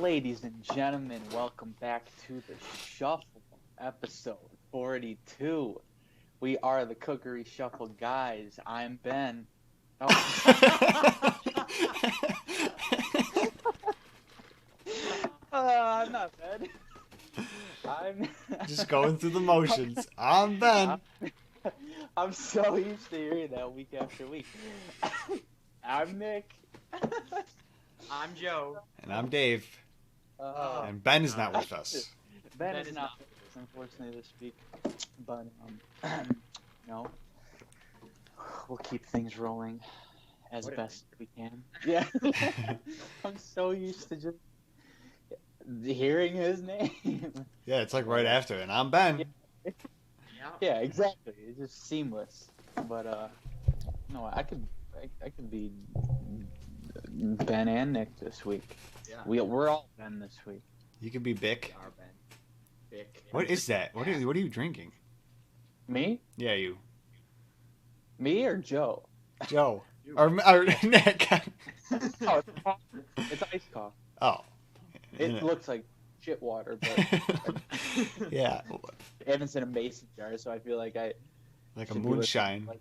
Ladies and gentlemen, welcome back to the Shuffle, episode 42. We are the Cookery Shuffle guys. I'm Ben. Oh. I'm not Ben. I'm Just going through the motions. I'm Ben. I'm so used to hearing that week after week. I'm Nick. I'm Joe. And I'm Dave. And Ben is not with us. Ben is not with us, unfortunately, this week. But, we'll keep things rolling as best we can. Yeah. I'm so used to just hearing his name. Yeah, it's like right after. And I'm Ben. Yeah, exactly. It's just seamless. But, no, I could be Ben and Nick this week. Yeah. We're all Ben this week. You could be Bick. Our Ben. Bick. What is that? What are you drinking? Me? Yeah, you. Me or Joe? Joe. Or Nick. Oh, it's iced coffee. Oh. It looks like shit water, but Yeah. and it's in a mason jar, so I feel like I Like a should be moonshine. listening to, like,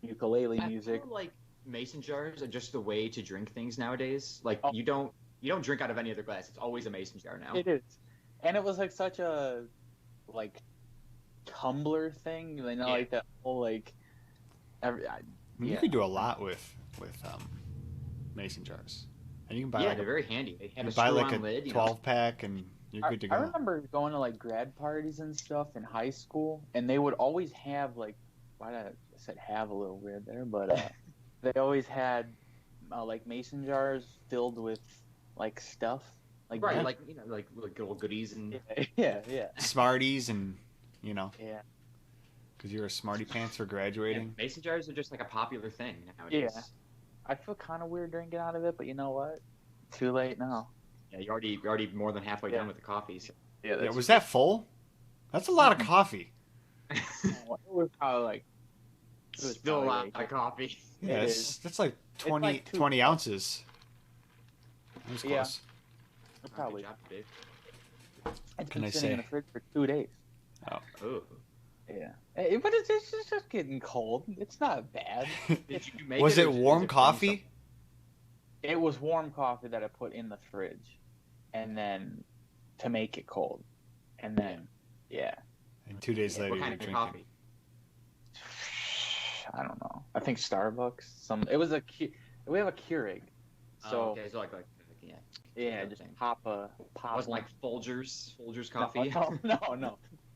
ukulele I music. feel like mason jars are just the way to drink things nowadays. Like Oh. you don't drink out of any other glass. It's always a mason jar now. It is, and it was like such a like tumbler thing, you know, Yeah. like that whole like. You Yeah. could do a lot with mason jars. And you can buy Yeah, like they're very handy. They you have can a buy like screw-on a lid. 12 pack and you're good to I go. remember going to like grad parties and stuff in high school, and they would always have like, why did I said have a little weird there, but they always had like mason jars filled with like stuff, like Right, yeah. like like little goodies and yeah, Smarties and, yeah. because you're a smarty pants for graduating. mason jars are just like a popular thing nowadays. Yeah. I feel kind of weird drinking out of it, but you know what? Too late now. Yeah, you're already more than halfway done with the coffee. So. Yeah, was that full? That's a lot of coffee. It was probably like. It was Still a probably lot of coffee. Yeah, It that's like 20, like 20 ounces. That was Yeah. close. Probably. Good job, Dave. It's can been I sitting in say? the fridge for 2 days. Oh. Yeah, but it's just getting cold. It's not bad. Did you make Was it it or warm from coffee? It was warm coffee that I put in the fridge, and then to make it cold, and then yeah. And 2 days later, What you're kind of drinking. coffee? I don't know. I think Starbucks. It was we have a Keurig, so Oh, okay, so like yeah. yeah, just pop It wasn't like Folgers coffee.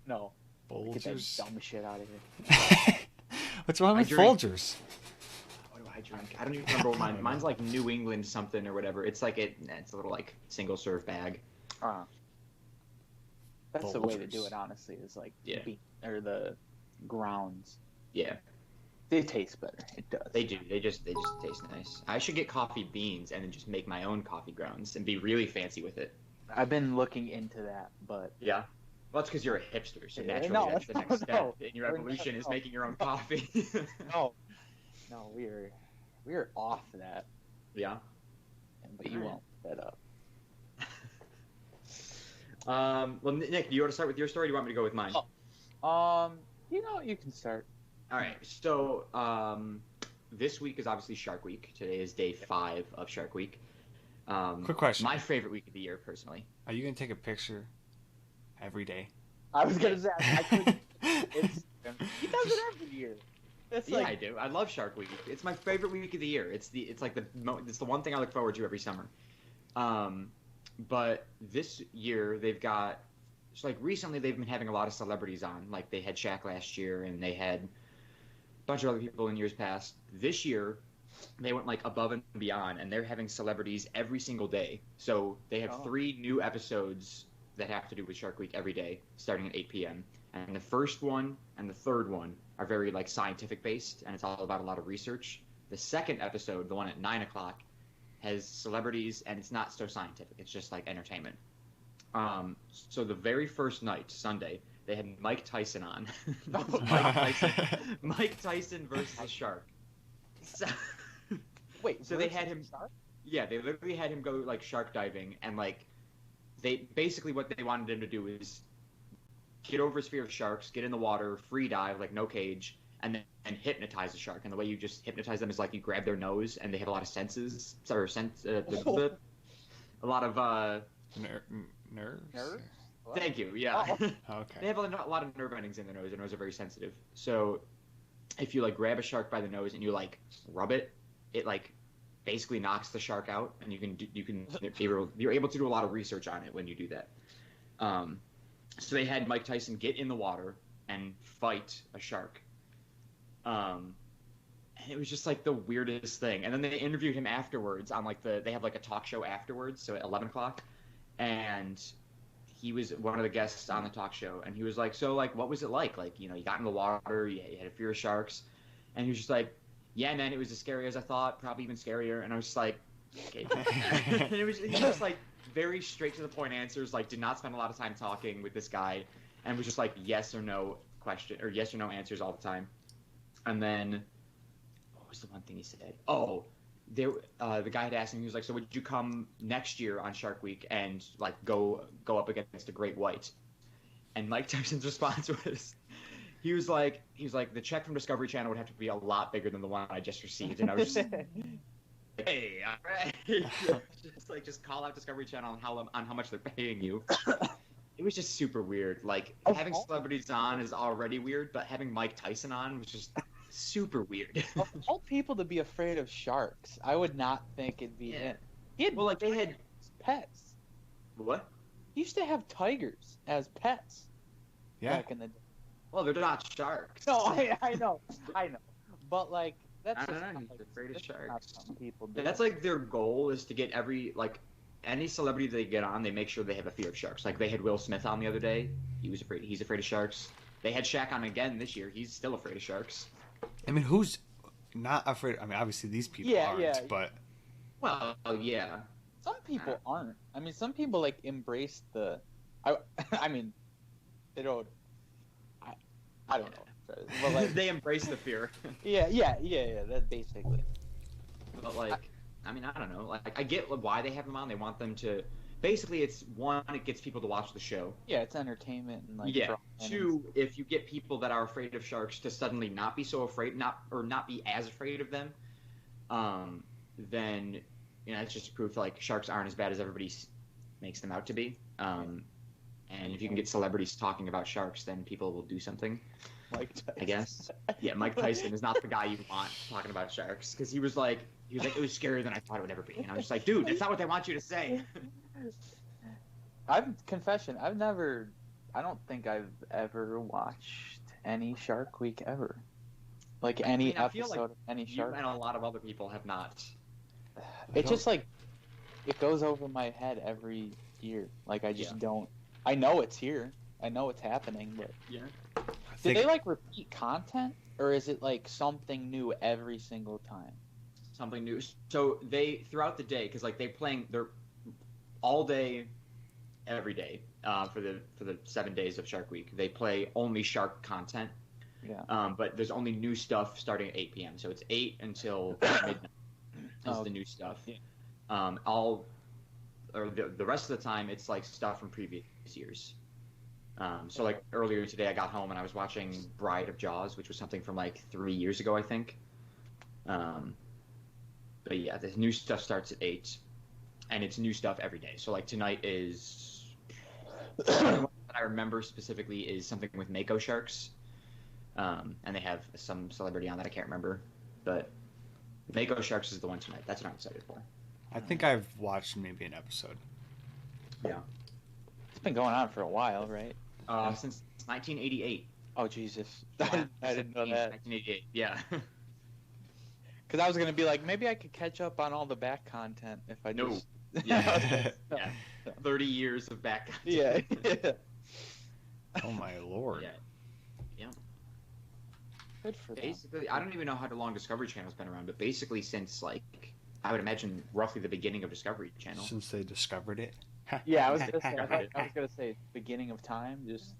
No. Get that Folgers. dumb shit out of here. What's wrong I with drink- Folgers? What do I drink? I don't even remember what mine. Mine's like New England something or whatever. It's like it's a little like single serve bag. That's the way to do Folgers. it, honestly. Is like Yeah. or the grounds. Yeah, They taste better. It does. they do. They just taste nice. I should get coffee beans and then just make my own coffee grounds and be really fancy with it. I've been looking into that, but Yeah. Well, that's because you're a hipster, so Yeah, naturally no, that's the next no, step in your we're evolution not- is making your own coffee. no, we are off that. Yeah. But you won't set up. Well, Nick, do you want to start with your story? Or do you want me to go with mine? You can start. All right. So, this week is obviously Shark Week. Today is day 5 of Shark Week. Quick question. My favorite week of the year, personally. Are you going to take a picture every day? I was gonna say I couldn't. He does it every year. That's Yeah, like I do. I love Shark Week. It's my favorite week of the year. It's the one thing I look forward to every summer. But this year they've got recently they've been having a lot of celebrities on. Like they had Shaq last year, and they had a bunch of other people in years past. This year they went like above and beyond, and they're having celebrities every single day. So they have 3 new episodes that have to do with Shark Week every day, starting at 8 p.m. And the first one and the third one are very like scientific based, and it's all about a lot of research. The second episode, the one at 9 o'clock, has celebrities, and it's not so scientific. It's just like entertainment. So the very first night, Sunday, they had Mike Tyson on. Mike Tyson versus a shark. So, wait. So they had versus him- Shark? yeah, they literally had him go like shark diving, and like they basically what they wanted him to do is get over his fear of sharks, get in the water, free dive, like no cage, and hypnotize the shark. And the way you just hypnotize them is like you grab their nose, and they have a lot of senses, or a lot of Nerves? Nerves? What? Thank you. Yeah. Oh. Okay. They have a lot of nerve endings in their nose. Their nose are very sensitive. So if you like grab a shark by the nose and you like rub it, it like basically knocks the shark out, and you're able to do a lot of research on it when you do that. So they had Mike Tyson get in the water and fight a shark. And it was just like the weirdest thing. And then they interviewed him afterwards on like they have like a talk show afterwards, so at 11 o'clock, and he was one of the guests on the talk show, and he was like, so like, what was it like? Like, you got in the water, you had a fear of sharks, and he was just like, yeah, man, it was as scary as I thought, probably even scarier. And I was just like, okay. And he was just like very straight to the point answers, like did not spend a lot of time talking with this guy, and was just like yes or no question, or yes or no answers all the time. And then what was the one thing he said? Oh, the guy had asked him, he was like, so would you come next year on Shark Week and like go up against a great white? And Mike Tyson's response was, he was like, the check from Discovery Channel would have to be a lot bigger than the one I just received. And I was just like, hey, all right. just call out Discovery Channel on how much they're paying you. It was just super weird. Like, having celebrities on is already weird, but having Mike Tyson on was just super weird. Of all people to be afraid of sharks, I would not think it'd be him. He had, Well, like, they had pets. What? He used to have tigers as pets Yeah. back in the day. Well, they're not sharks. No, I know. But like that's I just don't know. not, He's like, afraid of that's not sharks. something people do. That's like their goal is to get any celebrity they get on, they make sure they have a fear of sharks. Like they had Will Smith on the other day. He's afraid of sharks. They had Shaq on again this year. He's still afraid of sharks. I mean, who's not afraid? I mean, obviously these people aren't, but Well, yeah. Some people aren't. I mean, some people like embrace the. I mean, they don't. I don't know. But like, They embrace the fear. yeah. That basically. But like, I mean, I don't know. Like, I get why they have them on. They want them to. Basically, it's one, it gets people to watch the show. Yeah, it's entertainment and like. Yeah. drama and Two, if you get people that are afraid of sharks to suddenly not be so afraid, not be as afraid of them, then it's just proof like sharks aren't as bad as everybody makes them out to be. And if you can get celebrities talking about sharks, then people will do something. Mike Tyson. I guess. Yeah, Mike Tyson is not the guy you want talking about sharks, because he was like, it was scarier than I thought it would ever be, and I was just like, dude, that's not what they want you to say. I don't think I've ever watched any Shark Week ever. Like any I feel episode like of any You Shark. and a lot of other people have not. It's just like it goes over my head every year. Like I just Yeah. don't. I know it's here. I know it's happening, but Yeah. I do think they like repeat content, or is it like something new every single time? Something new. So they throughout the day, because like they're all day, every day for the 7 days of Shark Week. They play only shark content. Yeah. But there's only new stuff starting at 8 p.m. So it's 8 until midnight is Oh, the new stuff. yeah. The rest of the time it's like stuff from previous years. So like earlier today I got home and I was watching Bride of Jaws, which was something from like 3 years ago, I think. But yeah, the new stuff starts at 8, and it's new stuff every day. So like tonight is the one that I remember specifically is something with Mako sharks. And they have some celebrity on that I can't remember, but Mako Sharks is the one tonight. That's what I'm excited for. I think I've watched maybe an episode. Yeah. It's been going on for a while, right? Since 1988. Oh Jesus, I didn't know that. 1988. Yeah. Because I was gonna be like, maybe I could catch up on all the back content if I No. just. Yeah. Yeah. 30 years of back. Yeah. Oh my lord. Yeah. Good for them. Basically, I don't even know how long Discovery Channel's been around, but basically since like I would imagine roughly the beginning of Discovery Channel. Since they discovered it. Yeah, I was gonna say beginning of time, just.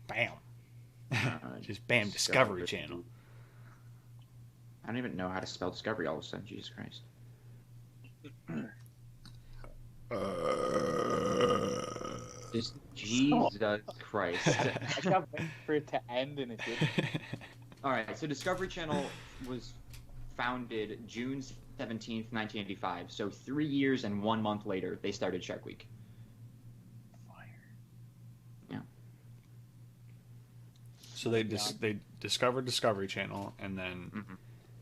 Bam. Uh, Just bam, Discovery Channel. I don't even know how to spell Discovery all of a sudden. Jesus Christ. Jesus Christ. I kept waiting for it to end and it didn't. All right, so Discovery Channel was founded June 17th, 1985. So 3 years and 1 month later, they started Shark Week. So they discovered Discovery Channel, and then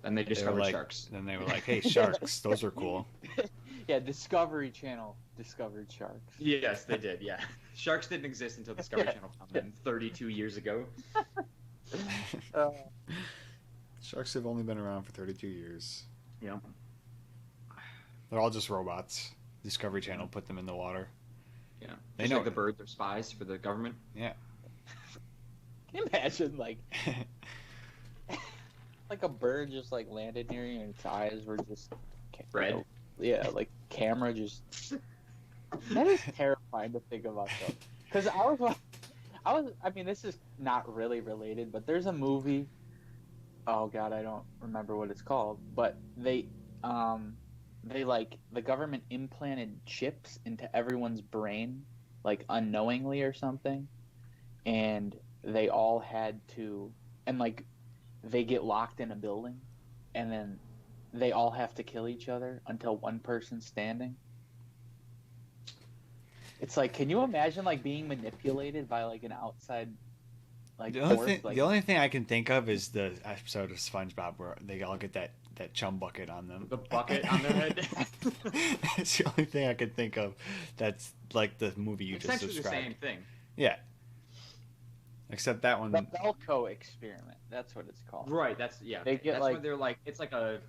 And they discovered like, sharks. Then they were like, "Hey, sharks! Those are cool." Yeah, Discovery Channel discovered sharks. Yes, they did. Yeah, sharks didn't exist until Discovery Channel found them 32 years ago. Sharks have only been around for 32 years. Yeah. They're all just robots. Discovery Channel put them in the water. Yeah. They Just know like the birds are spies for the government. Yeah. Can you imagine, like a bird just like landed near you and its eyes were just Red? Yeah, like camera just. That is terrifying to think about, though. Because I mean, this is not really related, but there's a movie. Oh God, I don't remember what it's called, but they like the government implanted chips into everyone's brain, like unknowingly or something, and they all had to, and like they get locked in a building, and then they all have to kill each other until one person's standing. It's like, can you imagine like being manipulated by like an outside like force? The only thing I can think of is the episode of SpongeBob where they all get that chum bucket on them. The bucket on their head. It's the only thing I can think of. That's like the movie you just Essentially described. the same thing. Yeah. Except that one. The Belko experiment. That's what it's called. Right. That's They get, that's like- when they're like, it's like a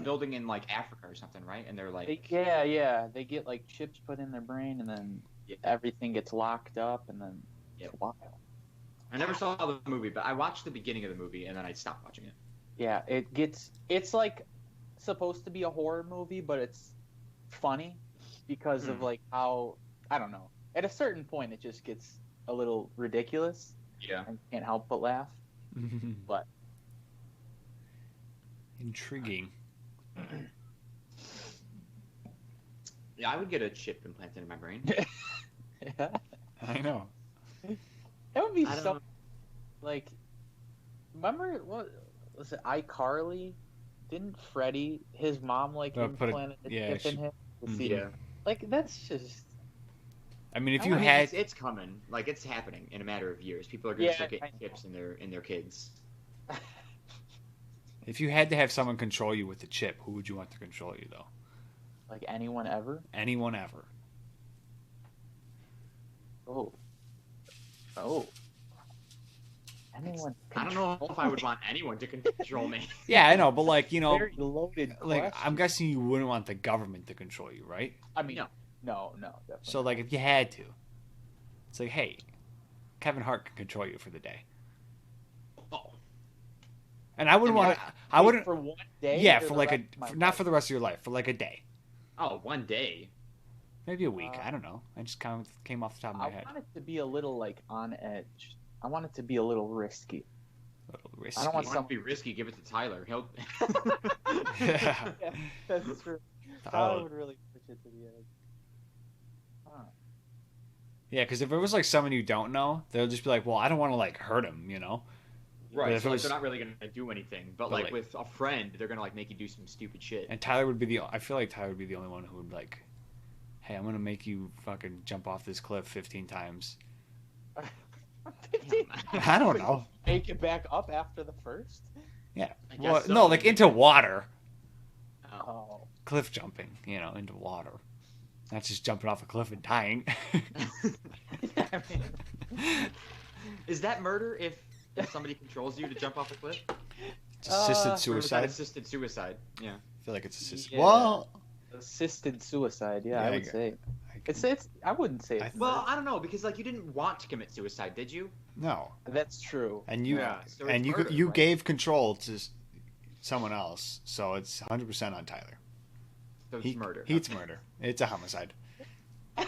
building in like Africa or something, right? And they're like, Yeah. They get like chips put in their brain, and then Yeah. everything gets locked up, and then Yep. it's wild. I never saw the movie, but I watched the beginning of the movie and then I stopped watching it. Yeah, it's like supposed to be a horror movie, but it's funny because of like how, I don't know. At a certain point, it just gets a little ridiculous. Yeah. I can't help but laugh. But Intriguing. Yeah, I would get a chip implanted in my brain. yeah, I know. that would be I don't so. know. Like, remember what was it? iCarly? Didn't Freddie, his mom, like Put a- implanted a yeah, chip she- in him? To Mhm. see, Yeah. like that's just. I mean, if I you mean, had, it's coming. Like it's happening in a matter of years. People are gonna Yeah, start getting I know. chips in their kids. if you had to have someone control you with a chip, who would you want to control you though? Like anyone ever? Anyone ever? Oh. Anyone? I don't know if I would want anyone to control me. Yeah, I know, but like Very loaded. like question. I'm guessing you wouldn't want the government to control you, right? I mean, No. no, definitely. So like if you had to, it's like, hey, Kevin Hart can control you for the day, Oh, and I wouldn't want to. I Wait, wouldn't. for one day. Yeah, or for the like rest of my not life? for the rest of your life, for like a day, oh, one day. maybe a week. I don't know. I just kind of came off the top of my I head. want it to be a little like on edge. I want it to be a little risky. A little risky. I don't want If you want to be risky, give it to Tyler. He'll. Yeah. That's true. Oh. Tyler would really push it to the edge. Huh. Yeah, because if it was like someone you don't know, they'll just be like, "Well, I don't want to like hurt him," you know. But Right, if so it like, was- they're not really gonna do anything. But But, like like- with a friend, they're gonna like make you do some stupid shit. And Tyler would be the. I feel like Tyler would be the only one who would like, "Hey, I'm gonna make you fucking jump off this cliff 15 times." I don't know. Make it back up after the first. Yeah. I Well, guess so. no, like into water, Oh. cliff jumping. You know, into water. Not just jumping off a cliff and dying. I mean, Is that murder if somebody controls you to jump off a cliff? It's assisted Or is that suicide. assisted suicide. Yeah. I feel like it's assisted. Yeah. Well, assisted suicide. Yeah, Yeah, I I would got- say I- it's. I wouldn't say I- it's. Well, I don't know because like you didn't want to commit suicide, did you? no. That's true. And you Yeah, so and it's you murder, you right? gave control to someone else, so it's 100% on Tyler. So it's murder. It's murder. It's a homicide. All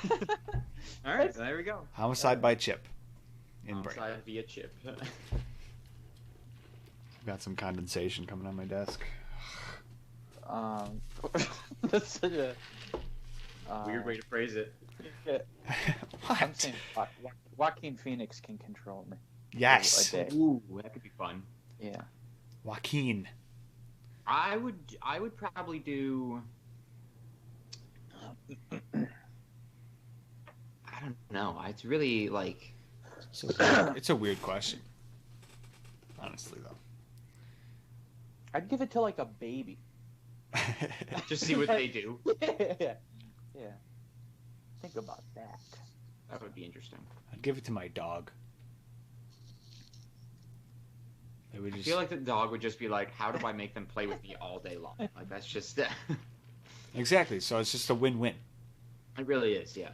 right, there we go. Homicide by chip. In brain. Homicide via chip. Got some condensation coming on my desk. That's such a Weird way to phrase it. Yeah. I'm What? saying Joaquin Phoenix can control me. Yes. For a day. Ooh, that could be fun. Yeah. Joaquin. I would probably do. I don't know. It's really like. It's a weird question. Honestly, though. I'd give it to like a baby. Just see what they do. Yeah. Yeah. Think about that. That would be interesting. I'd give it to my dog. They would I just... feel like the dog would just be like, "How do I make them play with me all day long?" Like that's just it. Exactly. So it's just a win-win. It really is, yeah.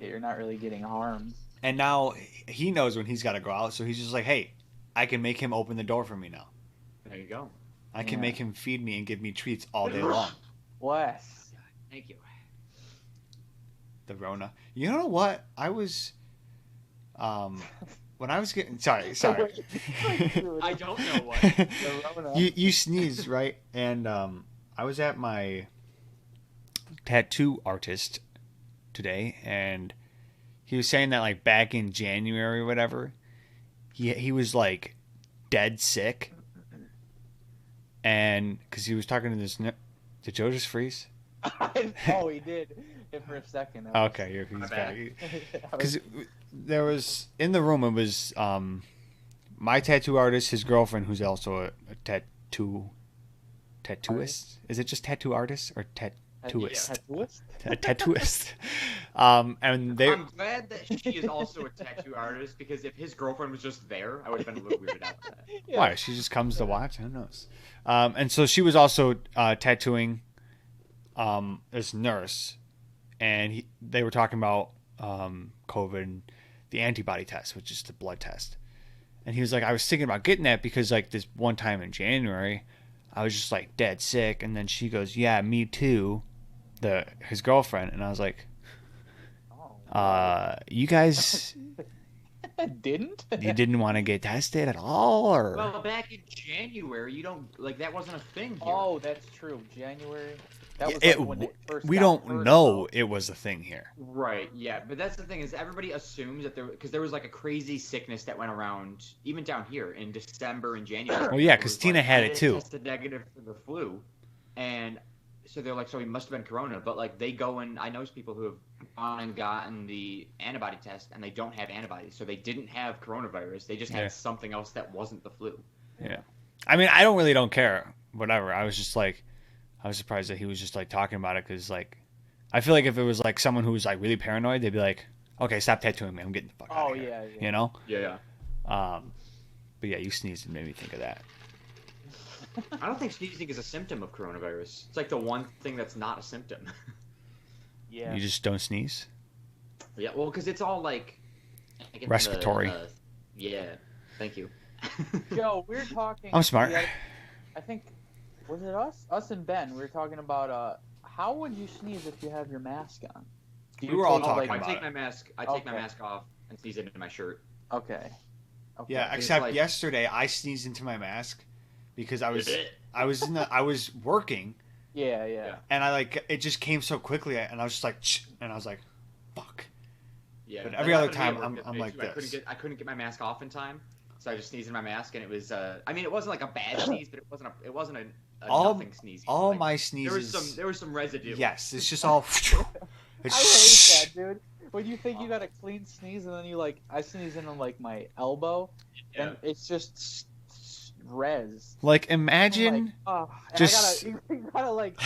You're not really getting harmed. And now he knows when he's got to go out, so he's just like, hey, I can make him open the door for me now. There you go. I can Yeah. make him feed me and give me treats all day long. Wes. Thank you. The Rona. You know what? I was, when I was getting, sorry. I don't know what. The Rona. you sneezed, right? And I was at my tattoo artist today, and he was saying that like back in January or whatever, he was like dead sick, and because he was talking to this. Did Joe just freeze? Oh, he did. For a second. I was- Okay, he's My back. bad. I was- Because there was in the room, it was my tattoo artist, his girlfriend, who's also a tattooist. Is it just tattoo artist or tattooist? Tattooist? A tattooist. And they I'm glad that she is also a tattoo artist because if his girlfriend was just there, I would have been a little weirded out by that. Yeah. why she just comes to watch? Who knows? And so she was also tattooing this nurse, and they were talking about COVID and the antibody test, which is the blood test. And he was like, I was thinking about getting that because like this one time in January, I was just like dead sick, and then she goes, "Yeah, me too," his girlfriend, and I was like, Oh. "You guys, Didn't? you didn't want to get tested at all, or?" Well, back in January, you don't like that wasn't a thing here. Oh, that's true. January. That was It- like when they first we got don't heard know about. it was a thing here. Right, yeah, but that's the thing is everybody assumes that because there was like a crazy sickness that went around even down here in December and January. Well, yeah, It 'cause was Tina like, had "I it too." Tested negative for the flu, and so they're like, so he must have been corona. But like they go and I know people who have gone and gotten the antibody test and they don't have antibodies, so they didn't have coronavirus. They just had Yeah. something else that wasn't the flu. I mean, I don't care. Whatever. I was just like, I was surprised that he was just like talking about it because like, I feel like if it was like someone who was like really paranoid, they'd be like, okay, stop tattooing me. I'm getting the fuck out Oh of here. yeah. You know? Yeah. But yeah, you sneezed and made me think of that. I don't think sneezing is a symptom of coronavirus. It's like the one thing that's not a symptom. Yeah. You just don't sneeze. Yeah, well, because it's all like in Respiratory. Yeah, thank you. Joe, we were talking. I'm smart. I think was it us and Ben? We were talking about how would you sneeze if you have your mask on? Do We were all take, talking I about take it. my mask. I take my Okay. mask off and sneeze it into my shirt. Okay. Okay. Yeah, It's except like- yesterday I sneezed into my mask because I was working Yeah. and I like it just came so quickly and I was just like, and I was like, fuck. Yeah, But that every other happened to me at time, work I'm yesterday, like too. this. I couldn't get my mask off in time, so I just sneezed in my mask, and it was. I mean, it wasn't like a bad sneeze, but it wasn't a All- nothing sneeze. All Like, my there sneezes. was some residue. Yes, it's just all. I It's hate that, dude. When you think you got a clean sneeze and then you like, I sneeze in on like my elbow, Yeah. and it's just res. like I'm imagine. like, oh, and just- I gotta, you gotta like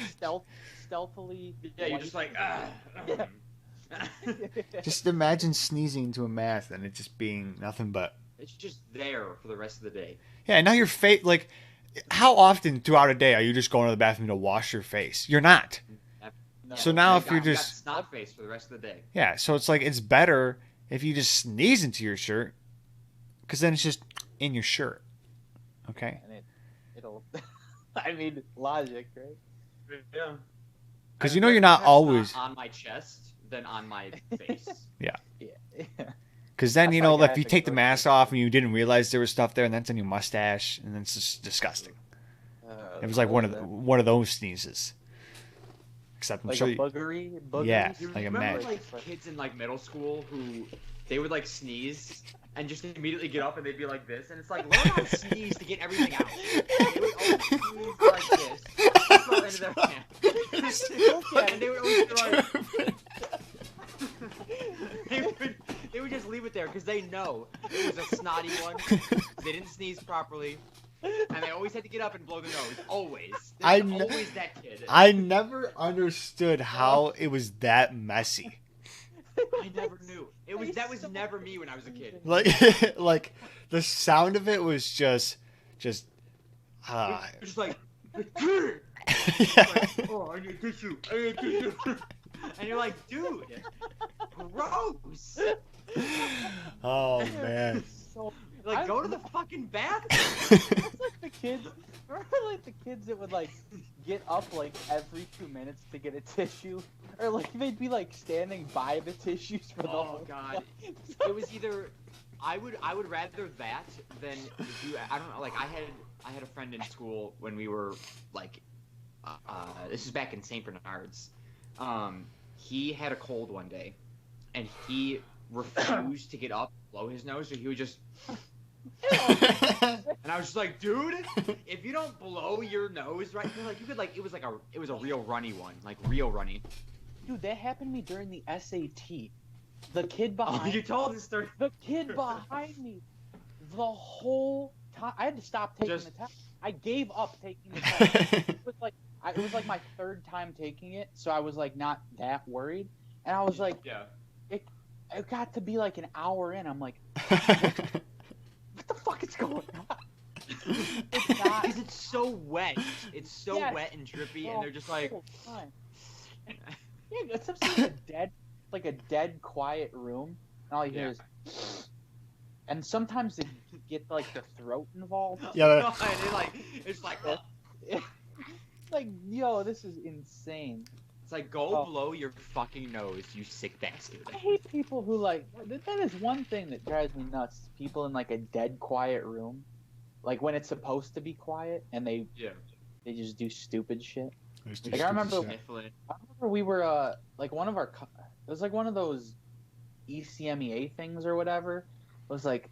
stealthily. Yeah, you're just like ah. Yeah. Just imagine sneezing into a mask and it just being nothing but. It's just there for the rest of the day. Yeah, now your face. Like, how often throughout a day are you just going to the bathroom to wash your face? You're not. No. So now if I've you're got just. snot face for the rest of the day. Yeah, so it's like it's better if you just sneeze into your shirt, because then it's just in your shirt. Okay. and it'll. I mean, logic, right? Yeah. Because you know you're not always. on my chest than on my face. Yeah. Because then I you feel know, like I like have you to take the go mask through off and you didn't realize there was stuff there, and that's on your mustache, and then it's just disgusting. It was like one of those sneezes. Except I'm Like sure. a boogery. Yeah, Dude, like a remember mag. like kids in like middle school who they would like sneeze and just immediately get up and they'd be like this, and it's like learn how to sneeze to get everything out. They would always sneeze like this, throw it into their hand, and they would always be like. They would just leave it there because they know it was a snotty one. They didn't sneeze properly, and they always had to get up and blow the nose. Always. There's always that kid. I never understood how it was that messy. I never knew. That was never me when I was a kid. Like the sound of it was just Just like, yeah. like, oh, I need tissue. I need tissue. And you're like, dude, gross. Oh man. So, Like, go to the fucking bathroom. it's like the kids. Remember, like the kids that would like get up like every 2 minutes to get a tissue, or like they'd be like standing by the tissues for the Oh whole god. time. It was either I would rather that than do I don't know, like I had a friend in school when we were like this is back in St. Bernard's. He had a cold one day and he refused to get up, blow his nose, so he would just and I was just like, dude, if you don't blow your nose right, like you could like it was a real runny one, like real runny. Dude, that happened to me during the SAT. The kid Oh, behind you told this story. the kid behind me, the whole time I had to stop taking Just- the test. I gave up taking the test. It was like my third time taking it, so I was like not that worried. And I was like, Yeah. it got to be like an hour in. I'm like, what the fuck is going on? It's not. Because it's so wet. It's so Yes. wet and drippy, and they're just like, the whole time. Yeah, it's like a dead quiet room, and all you hear Yeah. is, and sometimes they get like the throat involved. Yeah, it's like, Like, yo, this is insane. it's like, go Oh. blow your fucking nose, you sick bastard. I hate people who like. That is one thing that drives me nuts. People in like a dead quiet room, like when it's supposed to be quiet, and they just do stupid shit. Like, I remember- Sniffling. I remember we were like one of our. It was like one of those ECMEA things or whatever. It was like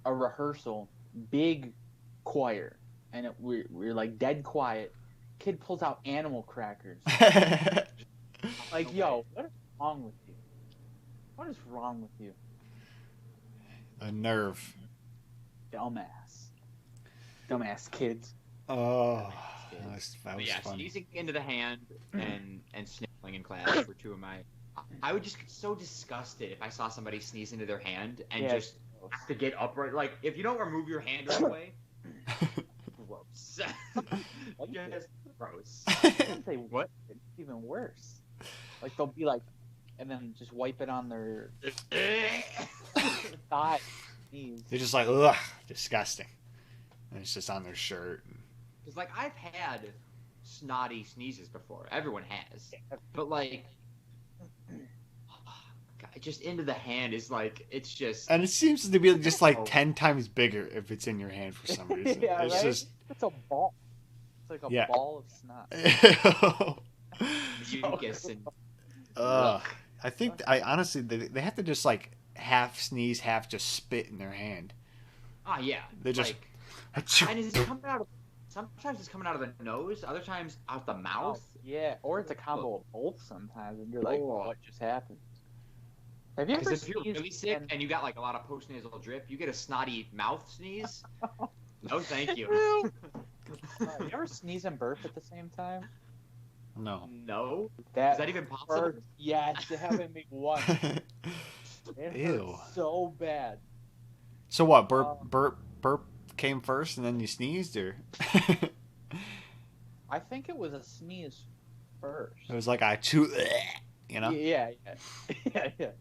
a rehearsal, big choir, and we're like dead quiet. Kid pulls out animal crackers. Like, No yo, way. what is wrong with you? What is wrong with you, A nerve. dumbass kids? Oh, that was But yeah, funny. sneezing into the hand and sniffling in class were two of my. I would just get so disgusted if I saw somebody sneeze into their hand and Yeah. just have to get upright. Like, if you don't remove your hand right away, gross. Just gross. Say What? It's even worse. Like they'll be like, and then just wipe it on their thigh, knees. They're just like, ugh, disgusting. And it's just on their shirt. Because, like, I've had snotty sneezes before. Everyone has. But, like, God, just into the hand is like, it's just. And it seems to be just like 10 times bigger if it's in your hand for some reason. Yeah, It's right? just. It's a ball. It's like a Yeah. ball of snot. Mucus and. Ugh. I think, I honestly, they have to just like half sneeze, half just spit in their hand. Ah, yeah. They just- Like, and it's coming out of. Sometimes it's coming out of the nose, other times out the mouth. Yeah, or it's a combo of both sometimes, and you're like, Oh. what just happened? Have you ever Because if you're sneezed really sick and- and you got like a lot of postnasal drip, you get a snotty mouth sneeze. No, thank you. you ever sneeze and burp at the same time? No. No, That is that even possible? hurts. Yes, it happened to me once. It Ew. hurt so bad. So what? Burp came first and then you sneezed, or I think it was a sneeze first. it was like I chew, you know, Yeah, yeah.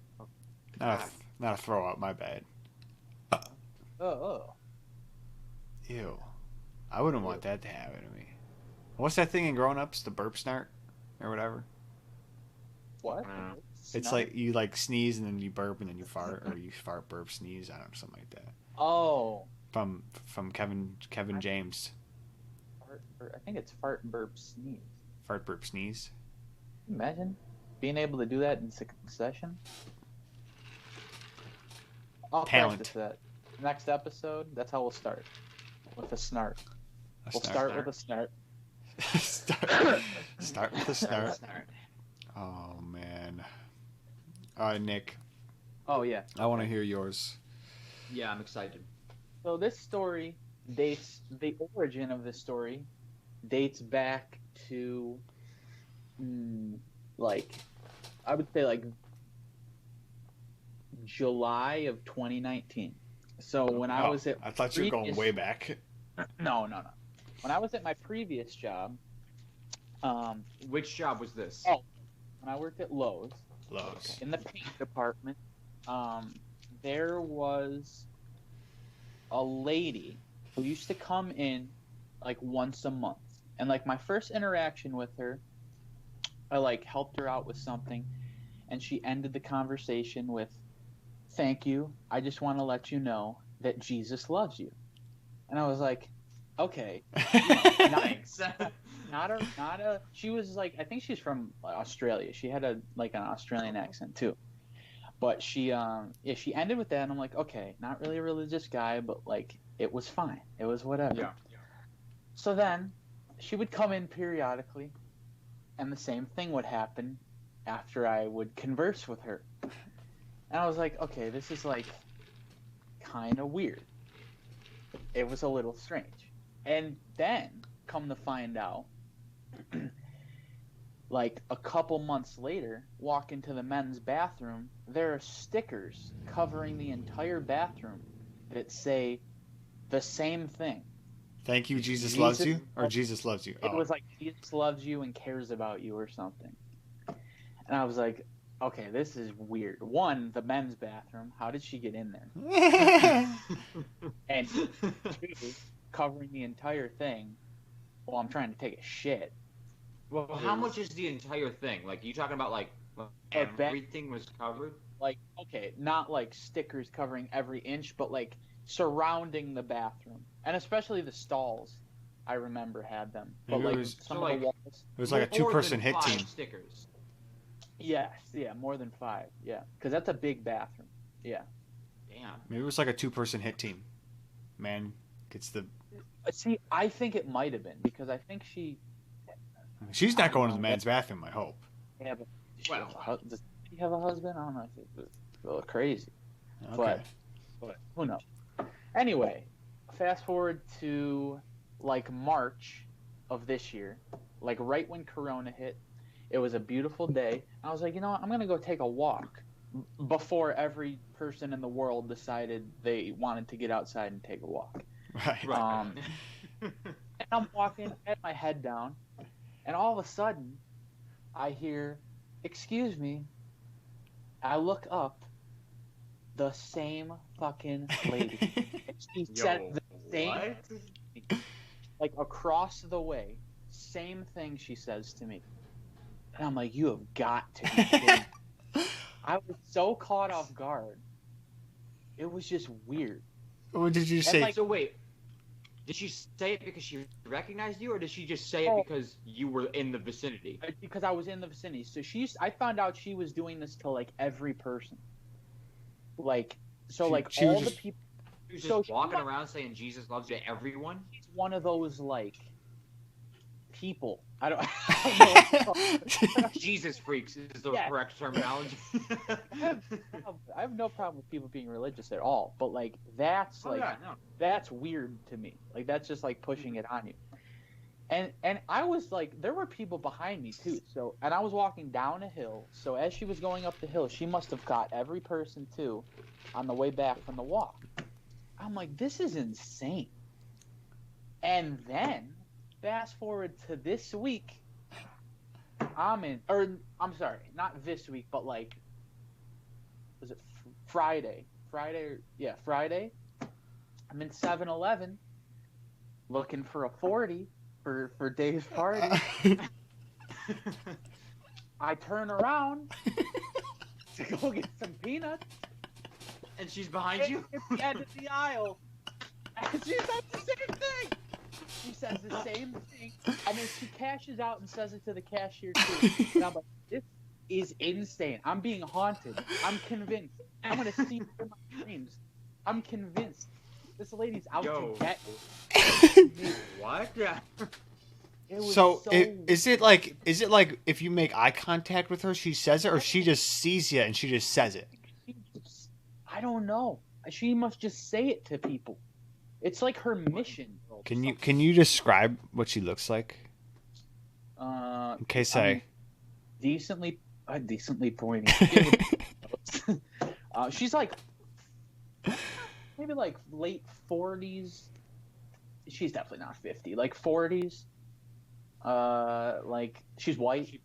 not a throw up. My bad. Oh. Ew. I wouldn't want that to happen to me. What's that thing in Grown Ups? The burp snort, or whatever. What? It's Snot? like you like sneeze and then you burp and then you fart, or you fart, burp, sneeze. I don't know, something like that. Oh. From Kevin James. I think it's fart, burp, sneeze. Fart, burp, sneeze. Imagine being able to do that in succession. I'll Talent. practice that. Next episode, that's how we'll start. With a snart. A We'll snart. start with a snart. Start with a start. Snart. Oh man. All right, Nick. Oh yeah. I want to hear yours. Yeah, I'm excited. So this story dates, the origin of this story dates back to, like, I would say like July of 2019. So when I was at I thought you were going previous- way back. No. When I was at my previous job, Which job was this? Oh. when I worked at Lowe's Lowe's. in the paint department, there was a lady who used to come in like once a month. And like my first interaction with her, I like helped her out with something, and she ended the conversation with, "Thank you. I just want to let you know that Jesus loves you." And I was like, okay, Thanks. not a. She was like, I think she's from Australia. She had an Australian accent too. But she ended with that, and I'm like, okay, not really a religious guy, but like it was fine. It was whatever. Yeah. So then she would come in periodically, and the same thing would happen after I would converse with her. And I was like, okay, this is like kind of weird. It was a little strange. And then, come to find out, like a couple months later, walk into the men's bathroom, there are stickers covering the entire bathroom that say the same thing. Thank you, Jesus Jesus loves you, or loves- Jesus loves you. It was like, Jesus loves you and cares about you or something. And I was like, okay, this is weird. One, the men's bathroom. How did she get in there? And two, covering the entire thing while I'm trying to take a shit. Well, how much is the entire thing? Like, you talking about like At best- everything was covered? Like, okay, not like stickers covering every inch, but like surrounding the bathroom. And especially the stalls, I remember had them. But Maybe it like was- some So, of like- the walls. It was like a More two-person than hit 5 team. stickers. Yes, yeah, more than 5. Yeah, because that's a big bathroom. Yeah. Damn. Maybe it was like a two-person hit team. Man gets the. See, I think it might have been because I think she. She's not going to the men's bathroom. I hope. Yeah, but Well- does she have a husband? I don't know. If it's a little crazy. Okay. But who knows? Anyway, fast forward to like March of this year, like right when Corona hit. It was a beautiful day. I was like, you know what? I'm gonna go take a walk before every person in the world decided they wanted to get outside and take a walk. Right. Right. And I'm walking, I had my head down, and all of a sudden, I hear, "Excuse me." I look up, the same fucking lady. And she said the same, what? like across the way, same thing she says to me. And I'm like, you have got to be kidding. I was so caught off guard. It was just weird. What did you say? like- So wait, did she say it because she recognized you, or did she just say it Oh. because you were in the vicinity? Because I was in the vicinity. So I found out she was doing this to like every person. Like, so She- like she was all the just- people. She was So just she- walking around saying Jesus loves you to everyone? She's one of those like people. I don't know. Jesus freaks is the Yeah. correct terminology. I have no problem with people being religious at all, but like that's Oh, like yeah, no. that's weird to me. Like that's just like pushing it on you. And I was like, there were people behind me too. So and I was walking down a hill. So as she was going up the hill, she must have caught every person too, on the way back from the walk. I'm like, this is insane. And then fast forward to this week. I'm sorry, not this week, but like, was it Friday? Friday. I'm in 7-Eleven looking for a 40 for Dave's party. I turn around to go get some peanuts. And she's behind you? At the end of the aisle. And she says the same thing. She says the same thing. And then she cashes out and says it to the cashier too. And I'm like, is insane. I'm being haunted. I'm convinced. I'm gonna see her in my dreams. I'm convinced. This lady's out Yo. to get me. What? Yeah. It was So so is it like if you make eye contact with her, she says it, or she just sees you and she just says it? I don't know. She must just say it to people. It's like her mission. or Can you something. describe what she looks like? In case I I, mean, decently pointy. She's like maybe like late 40s. She's definitely not 50. Like 40s. Like she's white.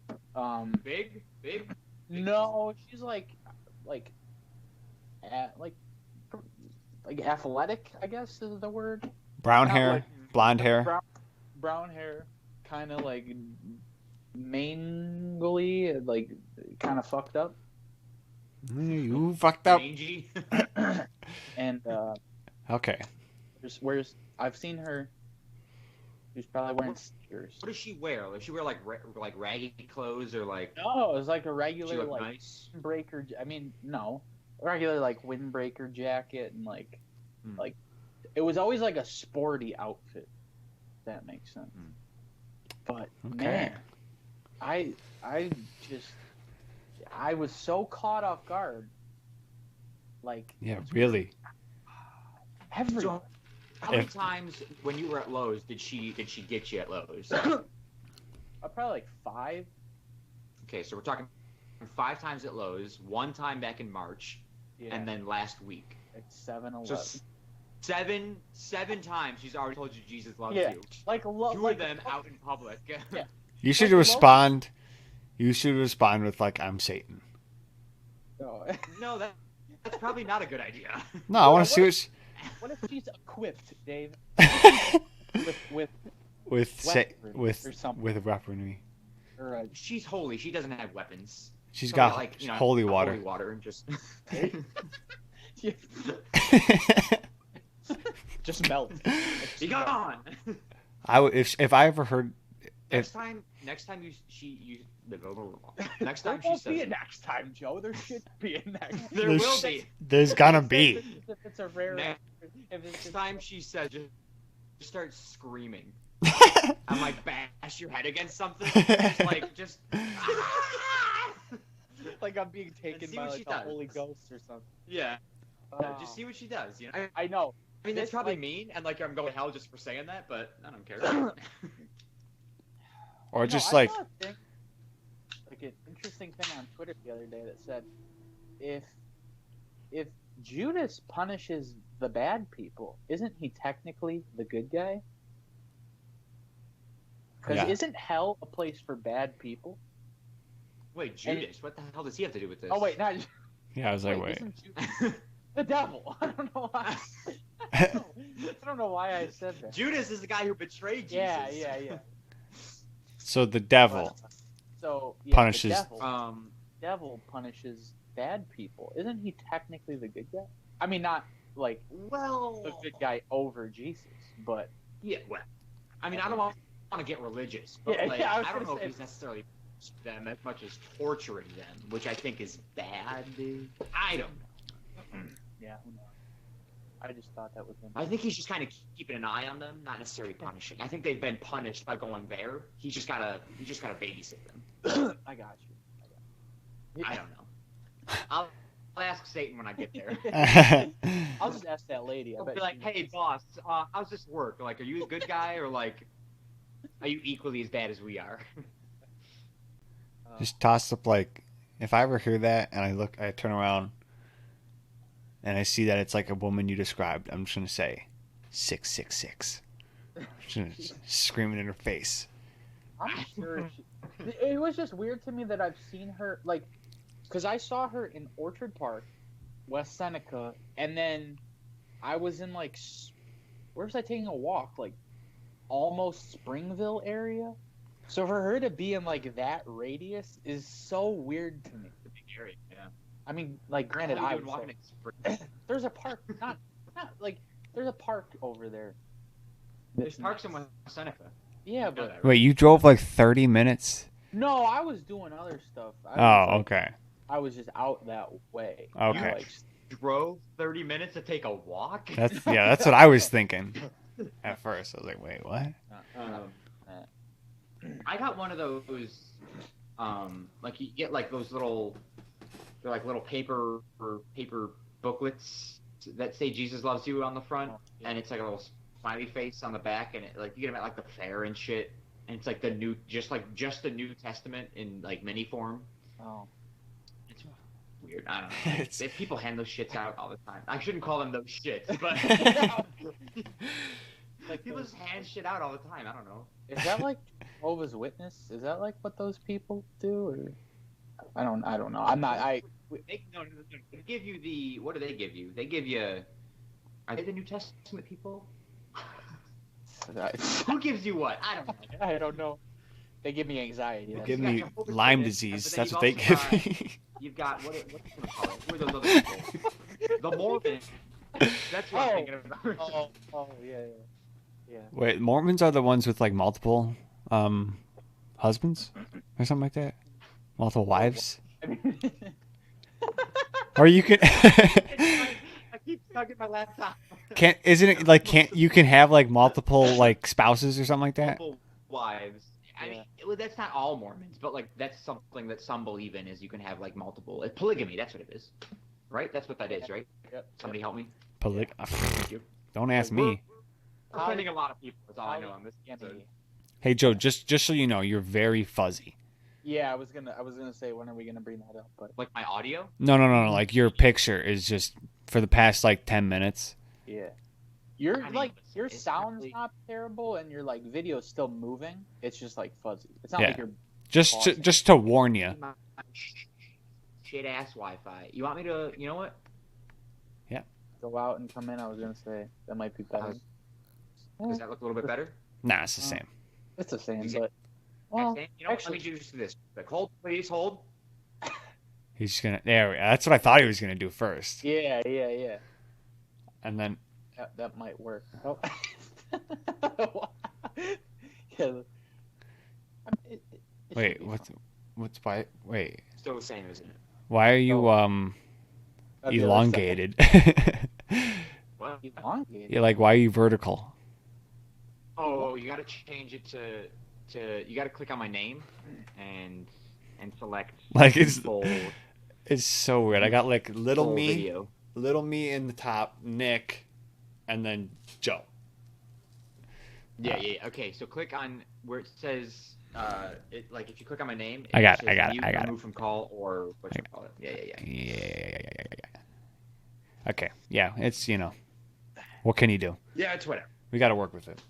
Big. No, she's like athletic, I guess is the word. brown Not hair, like- blonde hair. Brown hair, kind of like mangly, like kind of fucked up. You fucked up. Mangy. And Okay. where's I've seen her. She's probably wearing sneakers. What does she wear? Does she wear like raggy clothes or like? No, it's like a She regular look like nice. windbreaker. I mean, no, a regular like windbreaker jacket and like it was always like a sporty outfit. If that makes sense. But Okay. man, I was so caught off guard. Like Yeah, really. every So, how many If- times when you were at Lowe's did she get you at Lowe's? probably like 5. Okay, so we're talking 5 times at Lowe's, 1 time back in March, Yeah, and then last week. like 7-11. So 7 times she's already told you Jesus loves Yeah. you. Like 2 like of them out in public. Yeah. You should Like, respond. You should respond with like, "I'm Satan." Oh. No, that's probably not a good idea. No, I want to see what- what. What if she's equipped, Dave? She, with with or something. with weaponry. or She's holy. She doesn't have weapons. She's Probably got like holy water. Holy water and just. just melt. Be gone. I would if I ever heard Next time you next There time she won't says be a next time, Joe. There should be a next. there There's- will be. there's gonna be. If it's a rare. Next- If it's Next time she says just start screaming. I I'm like bash your head against something. Just like I'm being taken see by what like she the does. Holy Ghost or something. yeah. Oh. Just see what she does. You know. I know. I mean, that's This, probably like- mean, and like I'm going to hell just for saying that, but I don't care. or No, just I like saw a thing, like an interesting thing on Twitter the other day that said, if Judas punishes the bad people, isn't he technically the good guy? Because Yeah. isn't hell a place for bad people? Wait, Judas, what the hell does he have to do with this? Oh wait, not yeah. I was like, wait. isn't Judas the devil? I don't know why. I don't know why I said that. Judas is the guy who betrayed Jesus. Yeah. So the devil. So Punishes- The devil punishes bad people. Isn't he technically the good guy? I mean, not like Well, the good guy over Jesus, but yeah. Well, I mean, I don't want to get religious, but Yeah, like, yeah, I was I don't gonna know say- if he's necessarily them as much as torturing them, which I think is bad, dude. I don't know. yeah, who knows? I just thought that was. I think he's just kind of keeping an eye on them, not necessarily punishing. I think they've been punished by going there. He's just gotta babysit them. I got you. I don't know. I'll ask Satan when I get there. I'll just ask that lady. I I'll bet be like, she- hey boss, how's this work? Like, are you a good guy or like, are you equally as bad as we are? Just toss up like, if I ever hear that and I turn around and I see that it's like a woman you described, I'm just gonna say 666. Just screaming in her face. I'm sure. It was just weird to me that I've seen her like, because I saw her in Orchard Park, West Seneca, and then I was in like, where was I taking a walk? Like, almost Springville area. So for her to be in like that radius is so weird to me. The big area, yeah. I mean, like, granted, I would walking say, in there's a park, not like there's a park over there. There's that's parks in nice. West Seneca. Yeah, You know but that, right? Wait, you drove like 30 minutes? No, I was doing other stuff. Oh, okay. I was just out that way. Okay. Like, Drove 30 minutes to take a walk. That's what I was thinking at first. I was like, wait, what? I got one of those, like you get like those little, they're like little paper booklets that say Jesus loves you on the front, and it's like a little smiley face on the back, and it, like you get them at like the fair and shit, and it's like the new, just the New Testament in like mini form. oh. It's weird. I don't know. People hand those shits out all the time. I shouldn't call them those shits, but like people just hand shit out all the time. I don't know. Is that like Jehovah's Witness? Is that like what those people do? Or I don't know. I'm not. No. They give you the. What do they give you? They give you. Are they the New Testament people? Who gives you what? I don't know. I don't know. They give me anxiety. They That's give got me Jehovah's Lyme Witness, disease. but then That's what they you've give also me. You've got what's it call it? Who are those other people? The Mormons. That's what I'm thinking about. Oh, yeah. Wait, Mormons are the ones with like multiple husbands or something like that? Multiple wives? Or you can I keep stuck in my laptop. you can have like multiple like spouses or something like that? Multiple wives. I mean, that's not all Mormons, but like that's something that some believe in is you can have like multiple. It's polygamy. That's what it is, right? That's what that is, right? Yep. Somebody help me. Thank you. Don't ask me. We're offending a lot of people. That's all I know on this episode. Hey Joe, just so you know, you're very fuzzy. Yeah, I was gonna say, when are we gonna bring that up? But Like my audio? No. Like your picture is just for the past like 10 minutes. yeah, I mean, your it's sound's really- not terrible, and your like video's still moving. It's just like fuzzy. It's not Yeah. like you're Just to warn you. My shit ass Wi-Fi. You want me to? You know what? go out and come in. I was gonna say that might be better. Does that look a little bit better? Nah, it's the same. It's the same, Exactly. but well, Okay, you know, what? Let me do this. Like, hold, please hold. He's just gonna that's what I thought he was gonna do first. yeah. And then That might work. Oh. Yeah. wait, what's wait. Still the same, isn't it? Why are you elongated? What? Elongated. You're like, why are you vertical? Oh, you got to change it to. You got to click on my name, and select. Like it's full so weird. I got like little me, video. little me in the top, Nick, and then Joe. Yeah. Okay, so click on where it says. Like if you click on my name, I got says mute, it. remove from call or what you call it. Yeah. Yeah. Okay. Yeah, it's what can you do? Yeah, it's whatever. We got to work with it.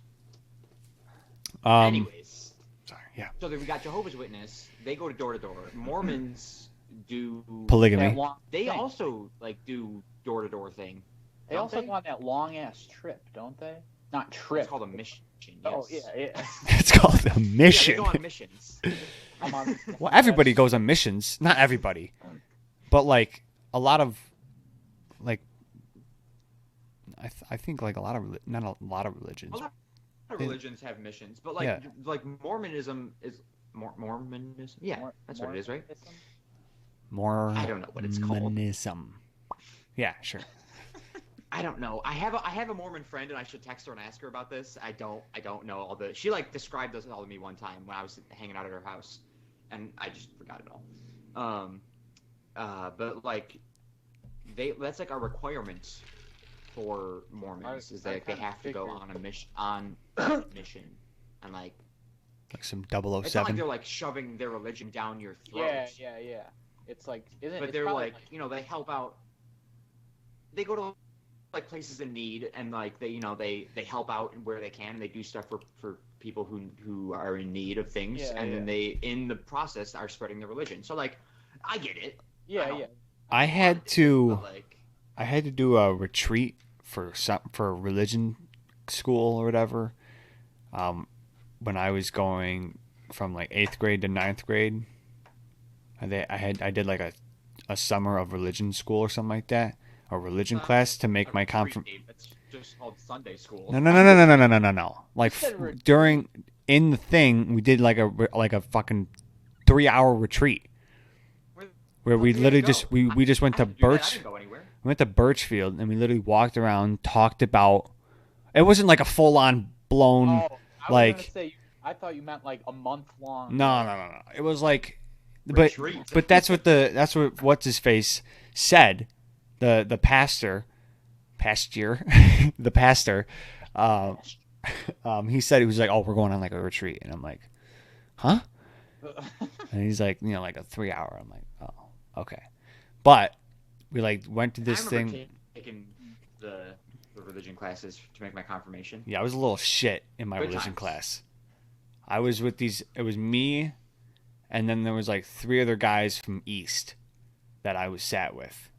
Anyways, Sorry. Yeah. so then we got Jehovah's Witness. They go to door. Mormons do Polygamy. That long They thing. also like do door thing. They also go on that long ass trip, don't they? Not trip. It's called a mission. Yes. Oh yeah. It's called a Yeah, mission. they go on missions. I'm on. Well, everybody goes on missions. Not everybody, but like a lot of, like, I think like not a lot of religions. A lot of religions have missions, but like Yeah. like Mormonism is Mormonism. Yeah, that's what it is, right? More. I don't know what it's called. Mormonism. Yeah, sure. I don't know. I have a Mormon friend, and I should text her and ask her about this. I don't know all the. She like described this all to me one time when I was hanging out at her house, and I just forgot it all. But like, that's like a requirement for Mormons is that they have to go on a mission and like Like some it's not like 007. they're like shoving their religion down your throat. Yeah. It's like isn't. But it's they're probably like they help out. They go to like places in need and like they help out where they can and they do stuff for people who are in need of things and then they in the process are spreading the religion. So like I get it. Yeah. I had to But, do a retreat for religion school or whatever. When I was going from like 8th grade to 9th grade, I did like a summer of religion school or something like that, a religion class to make my It's just called Sunday school. No. Like said retreat. in the thing we did like a fucking 3-hour retreat where we There you literally go. we just went I to had do that. I Birch. didn't go anywhere. We went to Birchfield and we literally walked around, talked about. It wasn't like a full on blown. Oh, I was Like- gonna say. I thought you meant like a month long. No. It was like, but Retreat. that's what what's his face said. The pastor, the pastor. He said he was like, oh, we're going on like a retreat, and I'm like, huh? And he's like, like a 3-hour. I'm like, oh, okay. But we like went to this I thing. remember taking the religion classes to make my confirmation. Yeah, I was a little shit in my Good religion times. class. I was with it was me, and then there was like 3 other guys from East that I was sat with.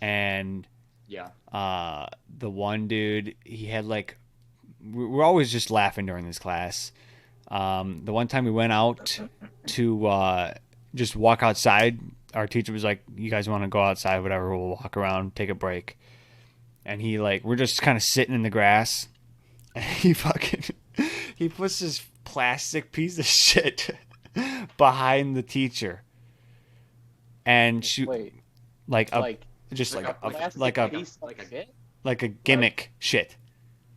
And Yeah. the one dude, he had like, we're always just laughing during this class. The one time we went out to just walk outside, our teacher was like, you guys want to go outside, whatever, we'll walk around, take a break. And he like, we're just kind of sitting in the grass. And he puts this plastic piece of shit behind the teacher. And Wait, like a, like just like a plastic piece of like a- shit? like a gimmick shit.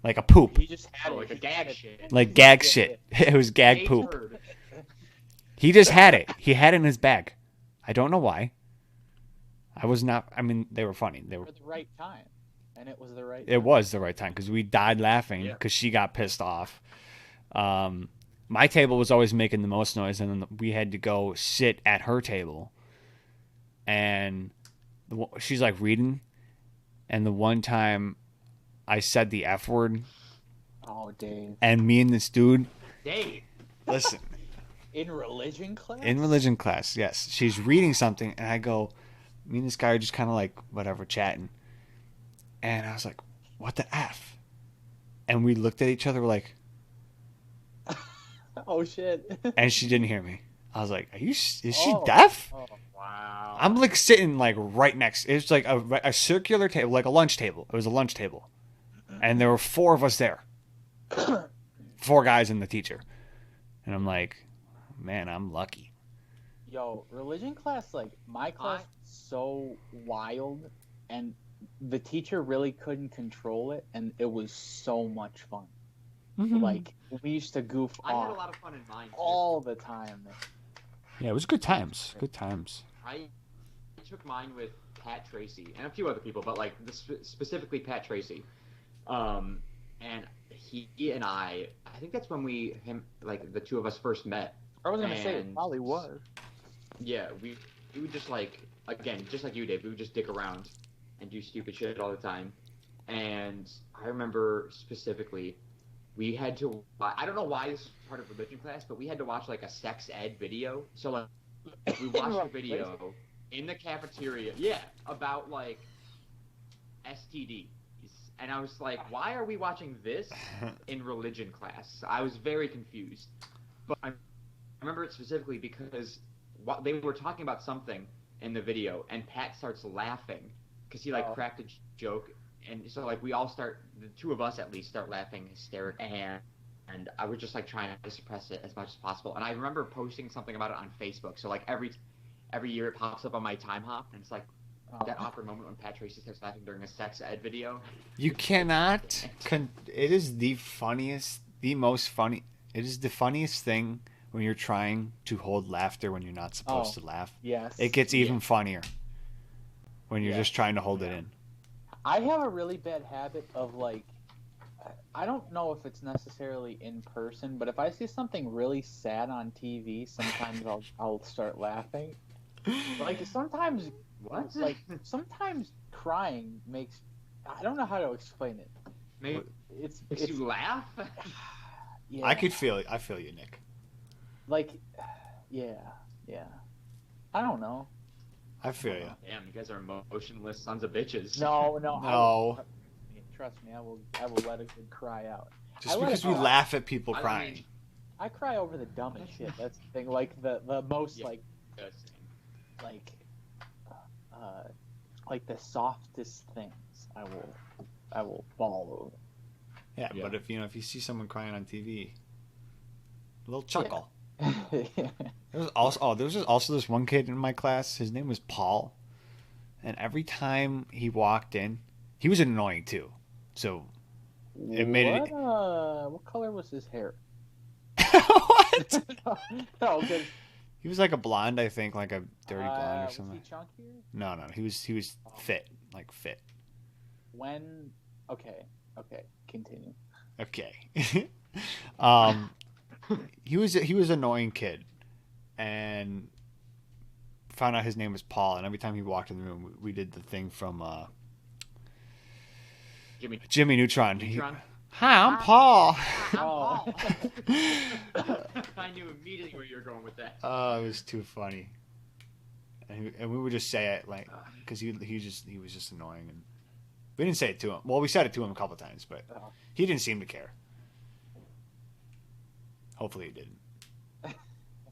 Like a poop. He just had Oh, it. like a He gag had it. shit. Like gag shit. It was gag Gay poop. turd. He just had it. He had it in his bag. I don't know why. I was not. I mean, they were funny. They were. For the right time, and it was the right. It was the right time because we died laughing Yeah. because she got pissed off. My table was always making the most noise, and then we had to go sit at her table. And she's like reading, and the one time I said the F word, Oh, Dave. and me and this dude, Dave. listen. In religion class. In religion class, yes. She's reading something, and I go, me and this guy are just kind of like, whatever, chatting. And I was like, what the F? And we looked at each other, we're like, Oh shit. and she didn't hear me. I was like, is she Oh. deaf? Oh, Wow. I'm like sitting like right next. It's like a circular table, like a lunch table. It was a lunch table. And there were 4 of us there. 4 guys and the teacher. And I'm like, man, I'm lucky. Yo, religion class, like my class, so wild, and the teacher really couldn't control it, and it was so much fun. Like we used to goof I had a off lot of fun in mine too. all the time. Yeah, it was good times. Good times. I took mine with Pat Tracy and a few other people, but like specifically Pat Tracy. And he and I think that's when the 2 of us first met. I was gonna say it And- probably was. Yeah, we would just like, again, just like you, Dave, we would just dick around and do stupid shit all the time. And I remember specifically, we had to, I don't know why this is part of religion class, but we had to watch like a sex ed video. So like, we watched a video in the cafeteria, yeah, about like STDs. And I was like, why are we watching this in religion class? I was very confused. But I remember it specifically because they were talking about something in the video, and Pat starts laughing because he like cracked a joke, and so like we all start, the 2 of us at least start laughing hysterically, and I was just like trying to suppress it as much as possible. And I remember posting something about it on Facebook. So like every year it pops up on my time hop, and it's like that awkward moment when Pat Tracy starts laughing during a sex ed video. You cannot. It is the funniest, the most funny. It is the funniest thing when you're trying to hold laughter when you're not supposed to laugh. Yes. It gets even funnier when you're just trying to hold it in. I have a really bad habit of like, I don't know if it's necessarily in person, but if I see something really sad on TV, sometimes I'll start laughing. Like sometimes, What? like sometimes crying makes, I don't know how to explain it. Makes It's you laugh? yeah, I feel you, Nick. like, yeah. I don't know. I feel you. Damn, you guys are emotionless sons of bitches. No. No. Trust me, I will let a good cry out. Just I let because it we go. laugh at people I don't crying. mean- I cry over the dumbest shit. That's the thing. Like the most Yeah. like the softest things. I will fall over. Yeah, Yeah. but if you see someone crying on TV, a little chuckle. There was also this one kid in my class. His name was Paul, and every time he walked in, he was annoying too. So it made it. What color was his hair? What? No, because He was like a blonde, I think, like a dirty blonde or was something. he chunkier? No, he was fit, like fit. When? Okay, continue. Okay. um, he was an annoying kid, and found out his name was Paul. And every time he walked in the room, we did the thing from Jimmy Neutron. Hi, I'm Paul. Oh. I knew immediately where you were going with that. Oh, it was too funny. And we would just say it like because he was just annoying, and we didn't say it to him. Well, we said it to him a couple times, but he didn't seem to care. Hopefully, he didn't.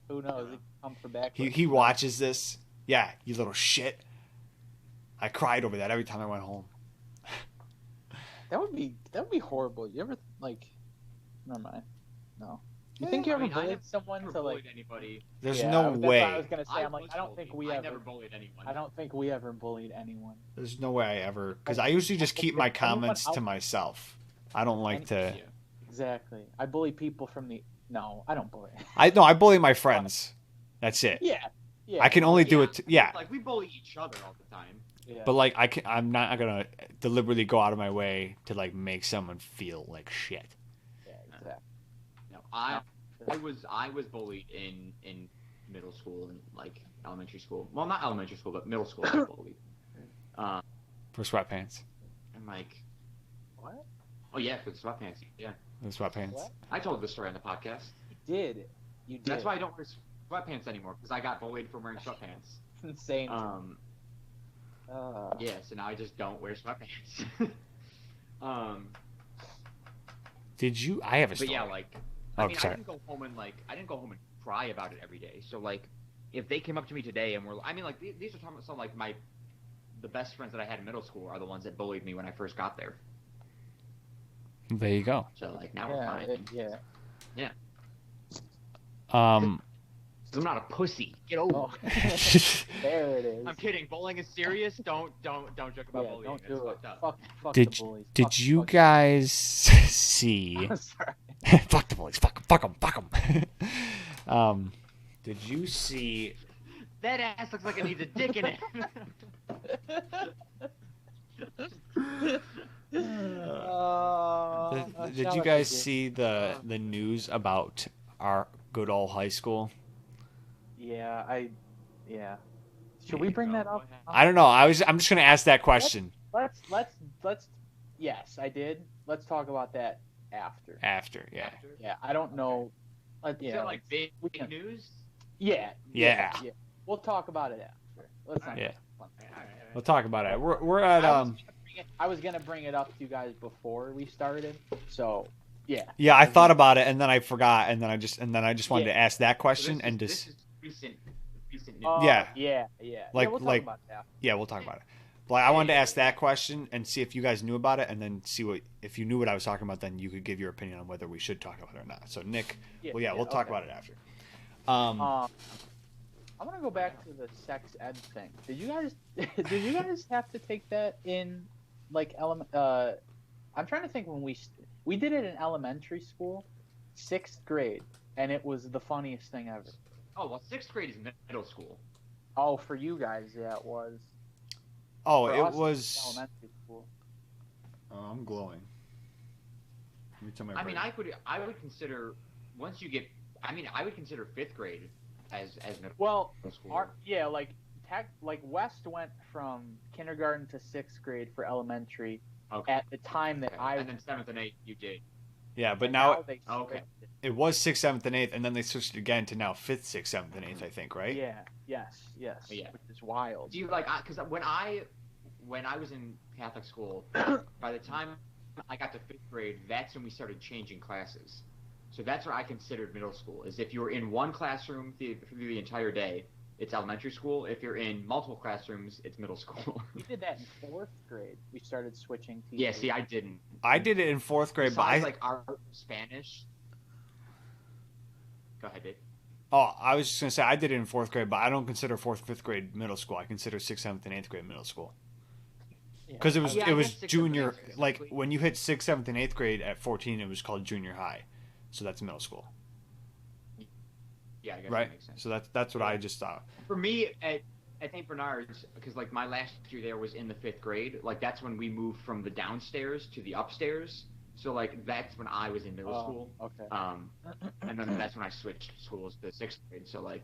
Who knows? He come for back. He watches this. Yeah, you little shit. I cried over that every time I went home. That would be horrible. You ever like? Never mind. No. You think you ever bullied someone to like? Anybody. There's Yeah, no that's way. what I was gonna say. I'm like, I don't think we I ever. never bullied anyone. I don't think we ever bullied anyone. There's no way I ever because I usually just keep my comments to myself. I don't like to. Yeah. Exactly. I bully people from the. No, I don't bully. I bully my friends. That's it. Yeah. Yeah. I can only do it. Yeah. Like we bully each other all the time. Yeah. But like I'm not gonna deliberately go out of my way to like make someone feel like shit. Yeah. Exactly. No, I was bullied in middle school and like elementary school. Well, not elementary school, but middle school. I was bullied. For sweatpants. And like, What? oh yeah, for the sweatpants. Yeah, The sweatpants. What? I told this story on the podcast. You did. You did. That's why I don't wear sweatpants anymore because I got bullied for wearing sweatpants. It's insane. Yeah, so now I just don't wear sweatpants. Did you? I have a But story. yeah, like, Oh, I mean, sorry. I didn't go home and cry about it every day. So like, if they came up to me today and were, I mean, like these are some like the best friends that I had in middle school are the ones that bullied me when I first got there. There you go. So like now we're fine. Yeah. So I'm not a pussy. Get over Oh. it. There it is. I'm kidding. Bowling is serious. Don't joke about Yeah, bullying. don't It's do it. fucked up. Fuck Did the bullies. did Fuck- you fuck- guys see? I'm sorry. Fuck the bullies. Fuck them. Did you see? That ass looks like it needs a dick in it. Did you guys see the news about our good old high school? Yeah. Should we bring that up? I don't know. I'm just gonna ask that question Let's. Yes, I did. Let's talk about that after. after. Yeah. Yeah, I don't know. Is Yeah. that like big we can- news? Yeah. Yeah. We'll talk about it after. Let's not. Yeah. All right. We'll talk about it. We're at I was gonna bring it up to you guys before we started. So, yeah. Yeah, I thought about it and then I forgot and then I just wanted to ask that So question this and is, just this is recent news. Yeah. Yeah. Like- we'll talk like- about that. yeah, we'll talk about it. But I wanted to ask that question and see if you guys knew about it, and then see what if you knew what I was talking about, then you could give your opinion on whether we should talk about it or not. So Nick, we'll talk about it after. I want to go back to the sex ed thing. Did you guys have to take that in like I'm trying to think when we did it in elementary school, 6th grade, and it was the funniest thing ever. Oh well, 6th grade is middle school. Oh, for you guys, yeah, it was. Oh, For it us, was. elementary school. Oh, I'm glowing. Let me tell my I mean, brain. I would consider once you get. I mean, I would consider 5th grade as middle Well, school. like West went from kindergarten to 6th grade for elementary Okay. at the time that I. And then 7th and 8th you did. Yeah, but and now they Okay. switched it. it was 6th, 7th, and 8th, and then they switched it again to now 5th, 6th, 7th, and 8th, I think, right? Yeah. Yes. Yeah. Which is wild. Do you like? Because when I was in Catholic school, by the time I got to 5th grade, that's when we started changing classes. So that's what I considered middle school. Is if you were in one classroom through the entire day, it's elementary school. If you're in multiple classrooms, it's middle school. We did that in 4th grade. We started switching teachers. Yeah. See, I didn't. I did it in 4th grade, but Besides, like art, Spanish. Go ahead, Dave. Oh, I was just gonna say I did it in fourth grade, but I don't consider fourth, fifth grade middle school. I consider sixth, seventh, and eighth grade middle school because it was Yeah, it I was guess sixth, seventh, junior. eighth Like specifically. when you hit sixth, seventh, and eighth grade at 14, it was called junior high, so that's middle school, Yeah, I guess right? that makes sense. So that's what I just thought. For me, at St. Bernard's, because like my last year there was in the 5th grade. Like that's when we moved from the downstairs to the upstairs. So like that's when I was in middle school. Okay. And then that's when I switched schools to 6th grade. So like,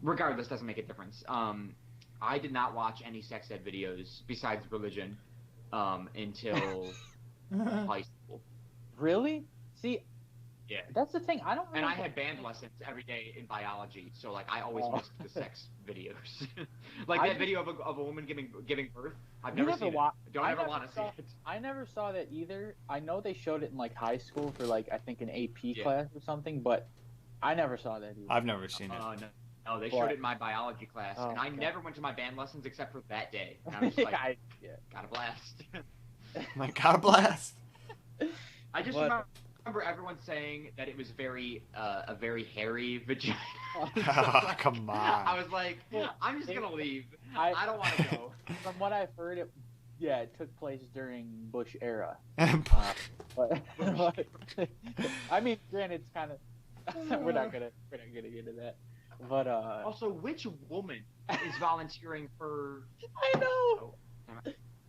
regardless, doesn't make a difference. I did not watch any sex ed videos besides religion until high school. Really? See, Yeah. that's the thing. I don't. And Really I had band lessons every day in biology, so like I always Oh. missed the sex videos. Like I that just- video of a woman giving birth. I've You never never seen wa- it. Don't I ever never want to see saw- it. I never saw that either. I know they showed it in like high school for like I think an AP Yeah. class or something, but I never saw that either. I've never seen it. No, they What? showed it in my biology class, Oh, and I God. never went to my band lessons except for that day. And I was just like, yeah. got a blast. My God, blast! I just What? remember everyone saying that it was a very hairy vagina. Oh, come on. I was like, I'm just gonna leave. I- I don't want to go. From what I've heard, it took place during Bush era. But I mean, granted, it's kind of we're not gonna get into that. But Also, which woman is volunteering for? I know.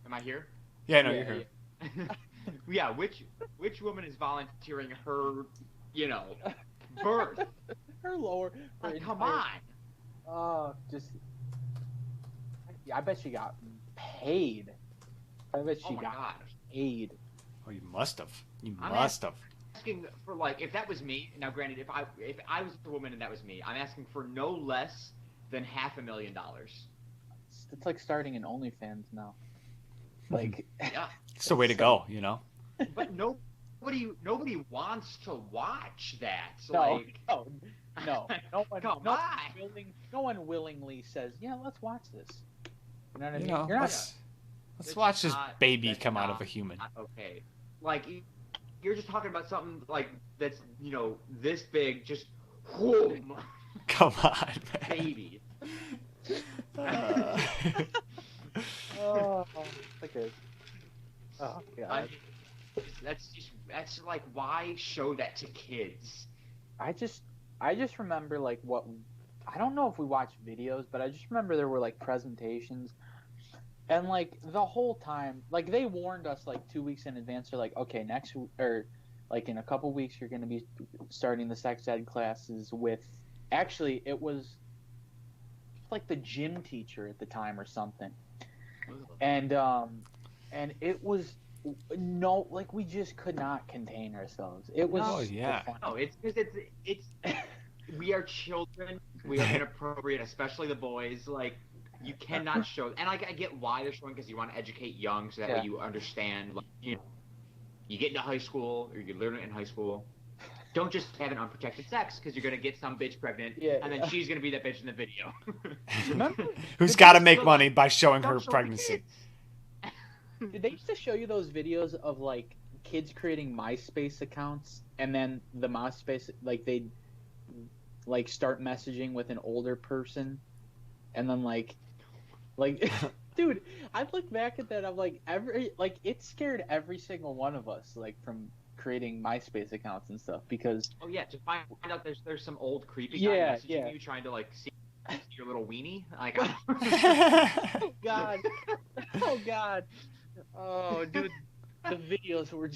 Am I here? Yeah, no, Yeah, you're here. Yeah, which woman is volunteering her, birth? Her lower. her Like, come entire- on. Oh, just. I bet she got paid. I bet Oh she my got god. paid. Oh, you must have. You I'm must have. Asking for like if that was me. Now, granted, if I was the woman and that was me, I'm asking for no less than $500,000. It's like starting an OnlyFans now. Like, Yeah, It's the way to go, you know. but nobody wants to watch that. no, Like, no one, Come no, on. no one willingly says, "Yeah, let's watch this." You know what I You mean? know, You're not. let's That's watch this not- baby that's come out not- of a human. not okay. Like you're just talking about something like that's this big, just whoom, Come on, man. baby. Uh, Oh, okay. Oh God. That's like why show that to kids? I just remember like what I don't know if we watched videos, but I just remember there were like presentations, and like the whole time, like they warned us like 2 weeks in advance. They're like, okay, or like in a couple weeks, you're going to be starting the sex ed classes with. Actually, it was like the gym teacher at the time or something, and it was. No, like we just could not contain ourselves. It was. Oh, yeah. so funny. No, it's because it's we are children. We are inappropriate, especially the boys. Like you cannot show. And like I get why they're showing because you want to educate young, so that Yeah. way you understand. Like, you get into high school or you learn it in high school. Don't just have an unprotected sex because you're gonna get some bitch pregnant, Yeah, and then yeah. she's gonna be that bitch in the video. Remember? Who's Did got to they make still- money by showing Don't her show the pregnancy? kids. Did they used to show you those videos of like kids creating MySpace accounts and then the MySpace like they'd like start messaging with an older person and then like dude, I look back at that, I'm like it scared every single one of us like from creating MySpace accounts and stuff because Oh yeah, to find out there's some old creepy guy Yeah, messaging yeah. you trying to like see your little weenie. Like, oh god. Oh god. Oh dude, the videos were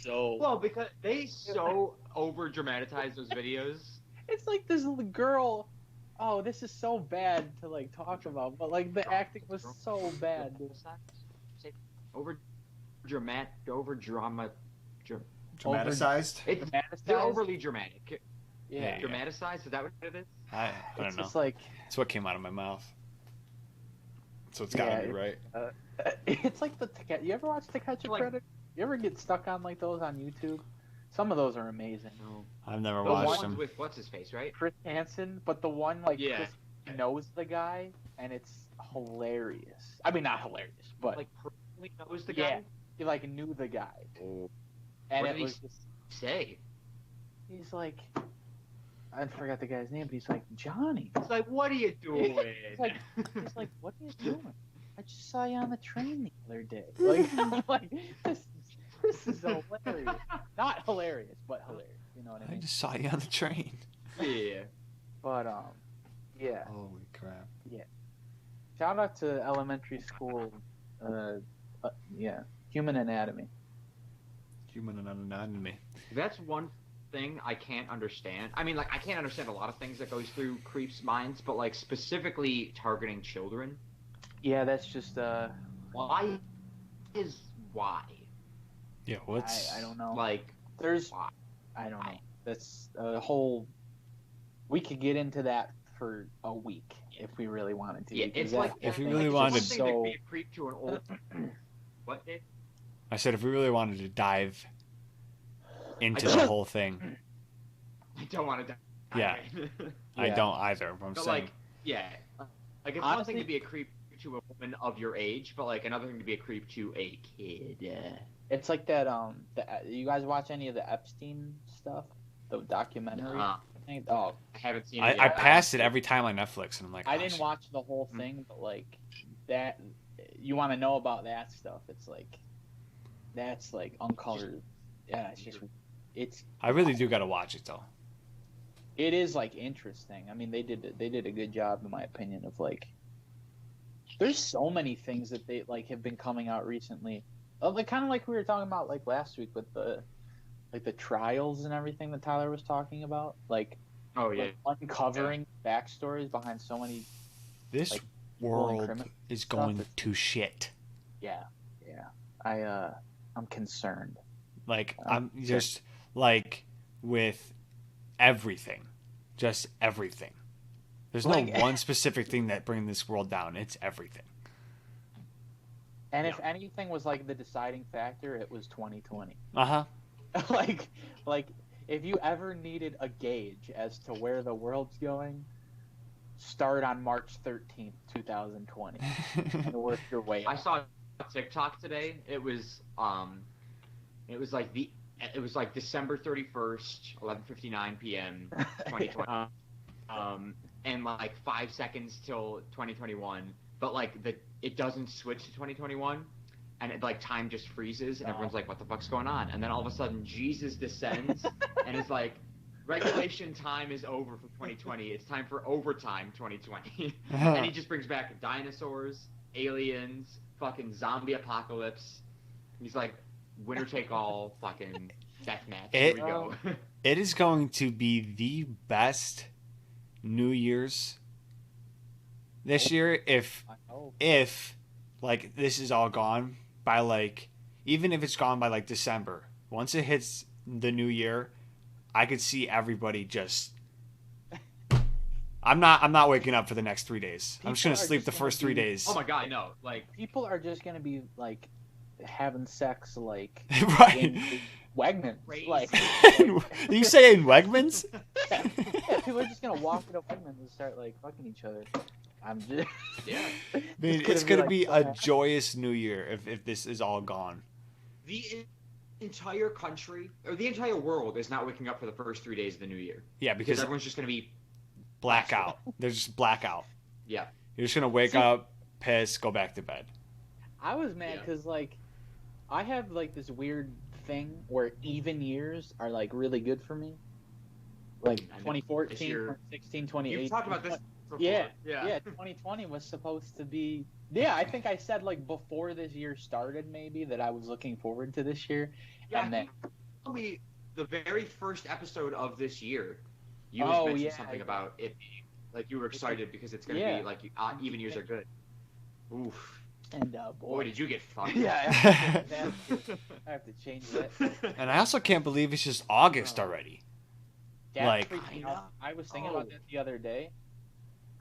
so well, because they so over dramatize those videos. it's like this little girl. Oh, this is so bad to like talk about, but like the acting was so bad. Dude. Over Dramatized? They're Dramatized? overly dramatic. Yeah, Yeah. Dramatized? Is that what it is? I don't it's know. just like It's what came out of my mouth. So it's gotta Yeah, be right. it's like you ever watch To Catch a Like- Predator? You ever get stuck on like those on YouTube? Some of those are amazing. No. I've never Those watched ones them. with what's his face, right? Chris Hansen, but the one like Yeah. Chris knows the guy, and it's hilarious. I mean, not hilarious, but Like personally knows the Yeah. guy. he like knew the guy, Oh. and What it did he was just Say. he's like I forgot the guy's name, but he's like, Johnny. It's like, what are you doing? He's like, what are you doing? I just saw you on the train the other day. Like, I'm like, this is hilarious. Not hilarious, but hilarious. You know what I I mean? just saw you on the train. Yeah. But yeah. Holy crap. Shout out to elementary school. Yeah, human anatomy. Human anatomy. That's one thing I can't understand. I mean, like, I can't understand a lot of things that goes through creeps' minds, but, like, specifically targeting children. Yeah, that's just Why? Yeah, what's... I don't know. Like, There's why? I don't know. That's a whole. We could get into that for a week if we really wanted to. Yeah, because it's that- like, if we like, really it's wanted- one thing to be a creep to an old... What, Dave? I said if we really wanted to dive into I the don't- whole thing, I don't want to die. Yeah. I Yeah. don't either. I'm But, saying, like, yeah. Like, it's one Honestly- thing to be a creep to a woman of your age, but, like, another thing to be a creep to a kid. It's like that. You guys watch any of the Epstein stuff? The documentary. Thing? Oh, I haven't seen it I yet. pass it every time on Netflix, and I'm like, I oh, didn't shit. watch the whole thing, but like that. You want to know about that stuff? It's like that's like uncolored. Yeah, it's I really do got to watch it though. it is like interesting. I mean, they did a good job in my opinion of like. There's so many things that they like have been coming out recently, like kind of like we were talking about like last week with the trials and everything that Tyler was talking about, like, Oh, yeah. like uncovering backstories behind so many. This Like, world criminal is stuff going is- to shit. Yeah. I'm concerned. Like Oh, I'm sure. just like with everything, just everything. There's no Like- one specific thing that brings this world down. It's everything. And if anything was like the deciding factor, it was 2020. Uh huh. like if you ever needed a gauge as to where the world's going, start on March 13th, 2020, and work your way I up. saw a TikTok today. It was like December 31st, 11:59 p.m. 2020. And like 5 seconds till 2021, but like it doesn't switch to 2021, and it like time just freezes, and everyone's like, "What the fuck's going on?" And then all of a sudden, Jesus descends, and it's like, regulation time is over for 2020. It's time for overtime 2020. And he just brings back dinosaurs, aliens, fucking zombie apocalypse. He's like, winner take all, fucking deathmatch. Here we go. It is going to be the best New Year's this year I hope. if like this is all gone by like even if it's gone by like December. Once it hits the new year, I could see everybody just I'm not waking up for the next 3 days. I'm just People gonna are sleep just the gonna first 3 be- days. Oh my god, no. Like, People are just gonna be like having sex like Right. in Wegmans. Crazy. Like, You say in Wegmans? yeah, people are just gonna walk into Wegmans and start like fucking each other. I'm just yeah. I mean, it's gonna be so a happy. joyous new year if this is all gone. The entire country, or the entire world, is not waking up for the first 3 days of the new year. Yeah, Because because everyone's just going to be, blackout. There's just blackout. yeah. You're just gonna wake See- up, piss, go back to bed. I was mad Yeah. because like I have like this weird thing where even years are like really good for me. Like I know. 2014, This year- 2016, 2018. You've talked about this before. Yeah, Yeah. yeah, 2020 was supposed to be. Yeah, I think I said like before this year started maybe that I was looking forward to this year. Yeah, And then- probably the very first episode of this year, you Oh, mentioned yeah, something yeah. about it being, like, you were excited because it's going to Yeah. be, like, even years are good. Oof. And Boy, did you get fucked. Yeah, I have to change that. And I also can't believe it's just August already. That Like- freaked me I out. know. I was thinking about that the other day.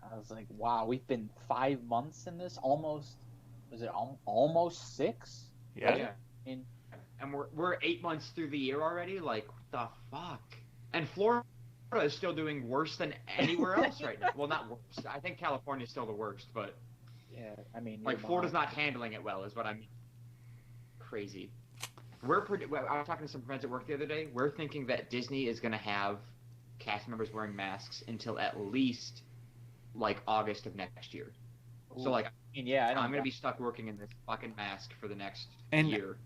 I was like, wow, we've been 5 months in this. Almost, was it almost 6? Yeah. Yeah. In And we're 8 months through the year already? Like, what the fuck? And Florida is still doing worse than anywhere else right now. Well, not worse. I think California's still the worst, but, yeah, I mean, like, you're Florida's behind. not handling it well, is what I mean. Crazy. I was talking to some friends at work the other day. We're thinking that Disney is going to have cast members wearing masks until at least like August of next year. So like, I mean, yeah, I'm gonna be stuck working in this fucking mask for the next And year,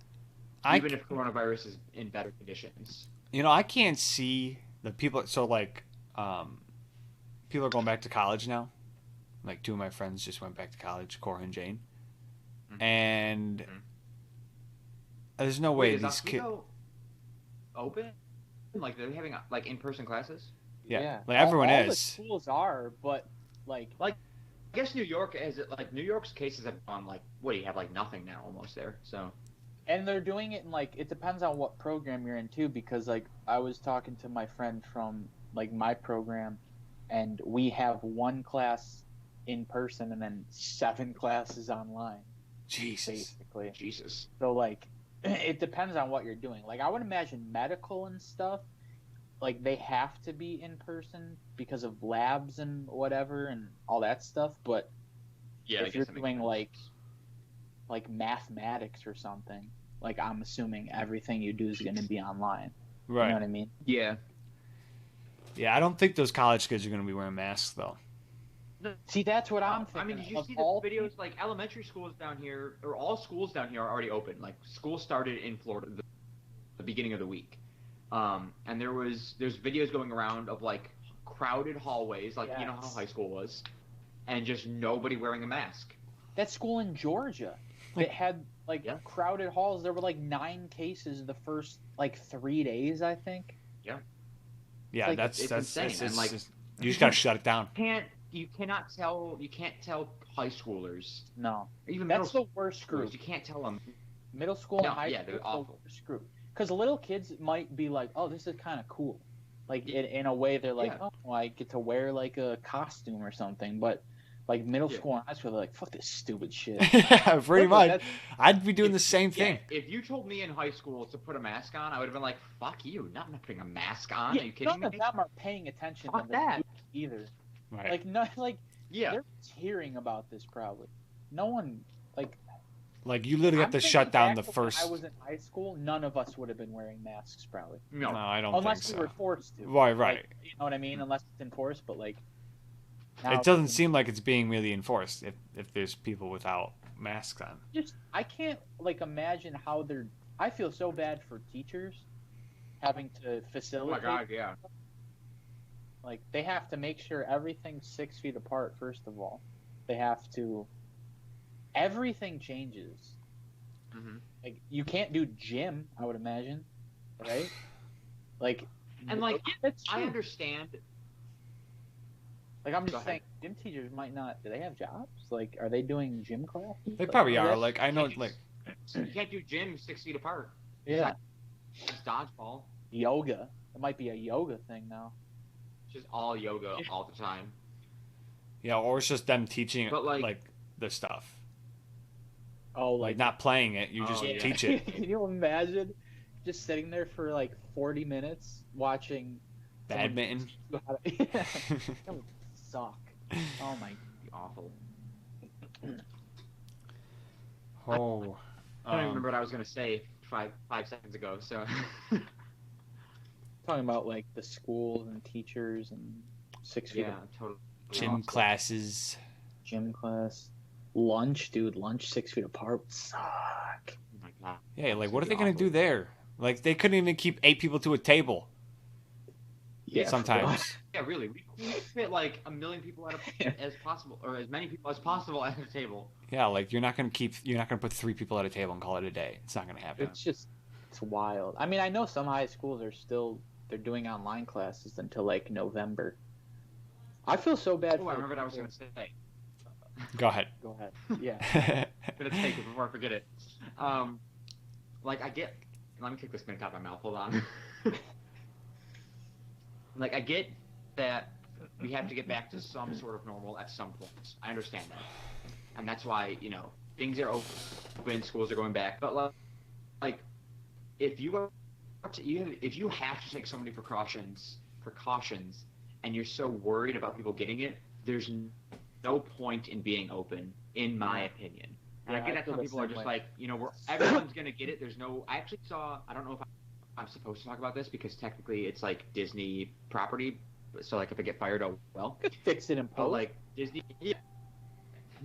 I, even if coronavirus is in better conditions. I can't see the people. So like, people are going back to college now. Like two of my friends just went back to college, Cora and Jane, and there's no way Wait, is these kids. Oswego open? Like they're having like in-person classes? Yeah, like everyone all is. The schools are, but like I guess New York New York's cases have gone like, what do you have, like nothing now almost there. So and they're doing it in like, it depends on what program you're in too, because like I was talking to my friend from like my program, and we have one class in person and then 7 classes online. Jesus. Basically. Jesus. So like it depends on what you're doing. Like I would imagine medical and stuff, like they have to be in person because of labs and whatever and all that stuff. But Yeah, if you're doing like mathematics or something, like I'm assuming everything you do is going to be online. Right. You know what I mean? Yeah. Yeah, I don't think those college kids are going to be wearing masks though. See, that's what I'm thinking. I mean, did you see the videos? Like elementary schools down here, or all schools down here, are already open. Like school started in Florida the beginning of the week, and there's videos going around of like crowded hallways, like you know how high school was, and just nobody wearing a mask. That school in Georgia, it had like crowded halls. There were like 9 cases the first like 3 days, I think. Yeah. Yeah, like, that's insane. And like, you just gotta shut it down. You can't tell high schoolers. No, even that's the worst group. You can't tell them. Middle school and high school, they're awful. The worst group. Because little kids might be like, "Oh, this is kind of cool," like in a way they're like, "Oh, I get to wear like a costume or something." But like middle school and high school, they're like, "Fuck this stupid shit." Yeah, pretty much. I'd be doing the same thing. If you told me in high school to put a mask on, I would have been like, "Fuck you! I'm not putting a mask on." Are you kidding me? None of them are paying attention Fuck to that either. Right. Like no, like they're hearing about this probably. No one like you literally have to shut down the first. When I was in high school, none of us would have been wearing masks probably. No, I don't unless think so. we were forced to. Right. Like, you know what I mean? Unless it's enforced, but like. It doesn't seem like it's being really enforced if there's people without masks on. I can't like imagine how they're. I feel so bad for teachers having to facilitate. Oh my god, yeah. Like they have to make sure everything's 6 feet apart. First of all, they have to. Everything changes. Mm-hmm. Like you can't do gym, I would imagine, right? Like, and like I understand. Like I'm just saying, gym teachers might not. Do they have jobs? Like, are they doing gym class? They probably are. Like I know, like you can't do gym 6 feet apart. Yeah. It's dodgeball. Yoga. It might be a yoga thing now. Just all yoga all the time. Yeah, or it's just them teaching but like the stuff. Oh, like not playing it, you just teach it. Can you imagine just sitting there for like 40 minutes watching badminton? That would suck. Oh my, awful. Oh, I don't even remember what I was gonna say five seconds ago. So talking about like the schools and teachers and 6 feet. Yeah, totally. Gym classes. Gym class. Lunch, dude. Lunch 6 feet apart would suck. Oh my god. Yeah, like what are they gonna do there? Like they couldn't even keep 8 people to a table. Yeah, sometimes. Yeah, really. We fit like 1 million people as possible, or as many people as possible at a table. Yeah, like you're not gonna put 3 people at a table and call it a day. It's not gonna happen. It's wild. I mean, I know some high schools are they're doing online classes until like November. I feel so bad. I remember what I was gonna say. Go ahead. Go ahead. Yeah. I'm gonna take it before I forget it. Like I get. Let me take this minute out of my mouth. Hold on. Like I get that we have to get back to some sort of normal at some point. I understand that, and that's why things are open, schools are going back. But like if you have to take so many precautions, and you're so worried about people getting it, there's no point in being open, in my opinion. And I get that some people are just like, everyone's gonna get it. There's no. I actually saw. I don't know if I'm supposed to talk about this because technically it's like Disney property. So like if I get fired, oh well. Could fix it in But post. like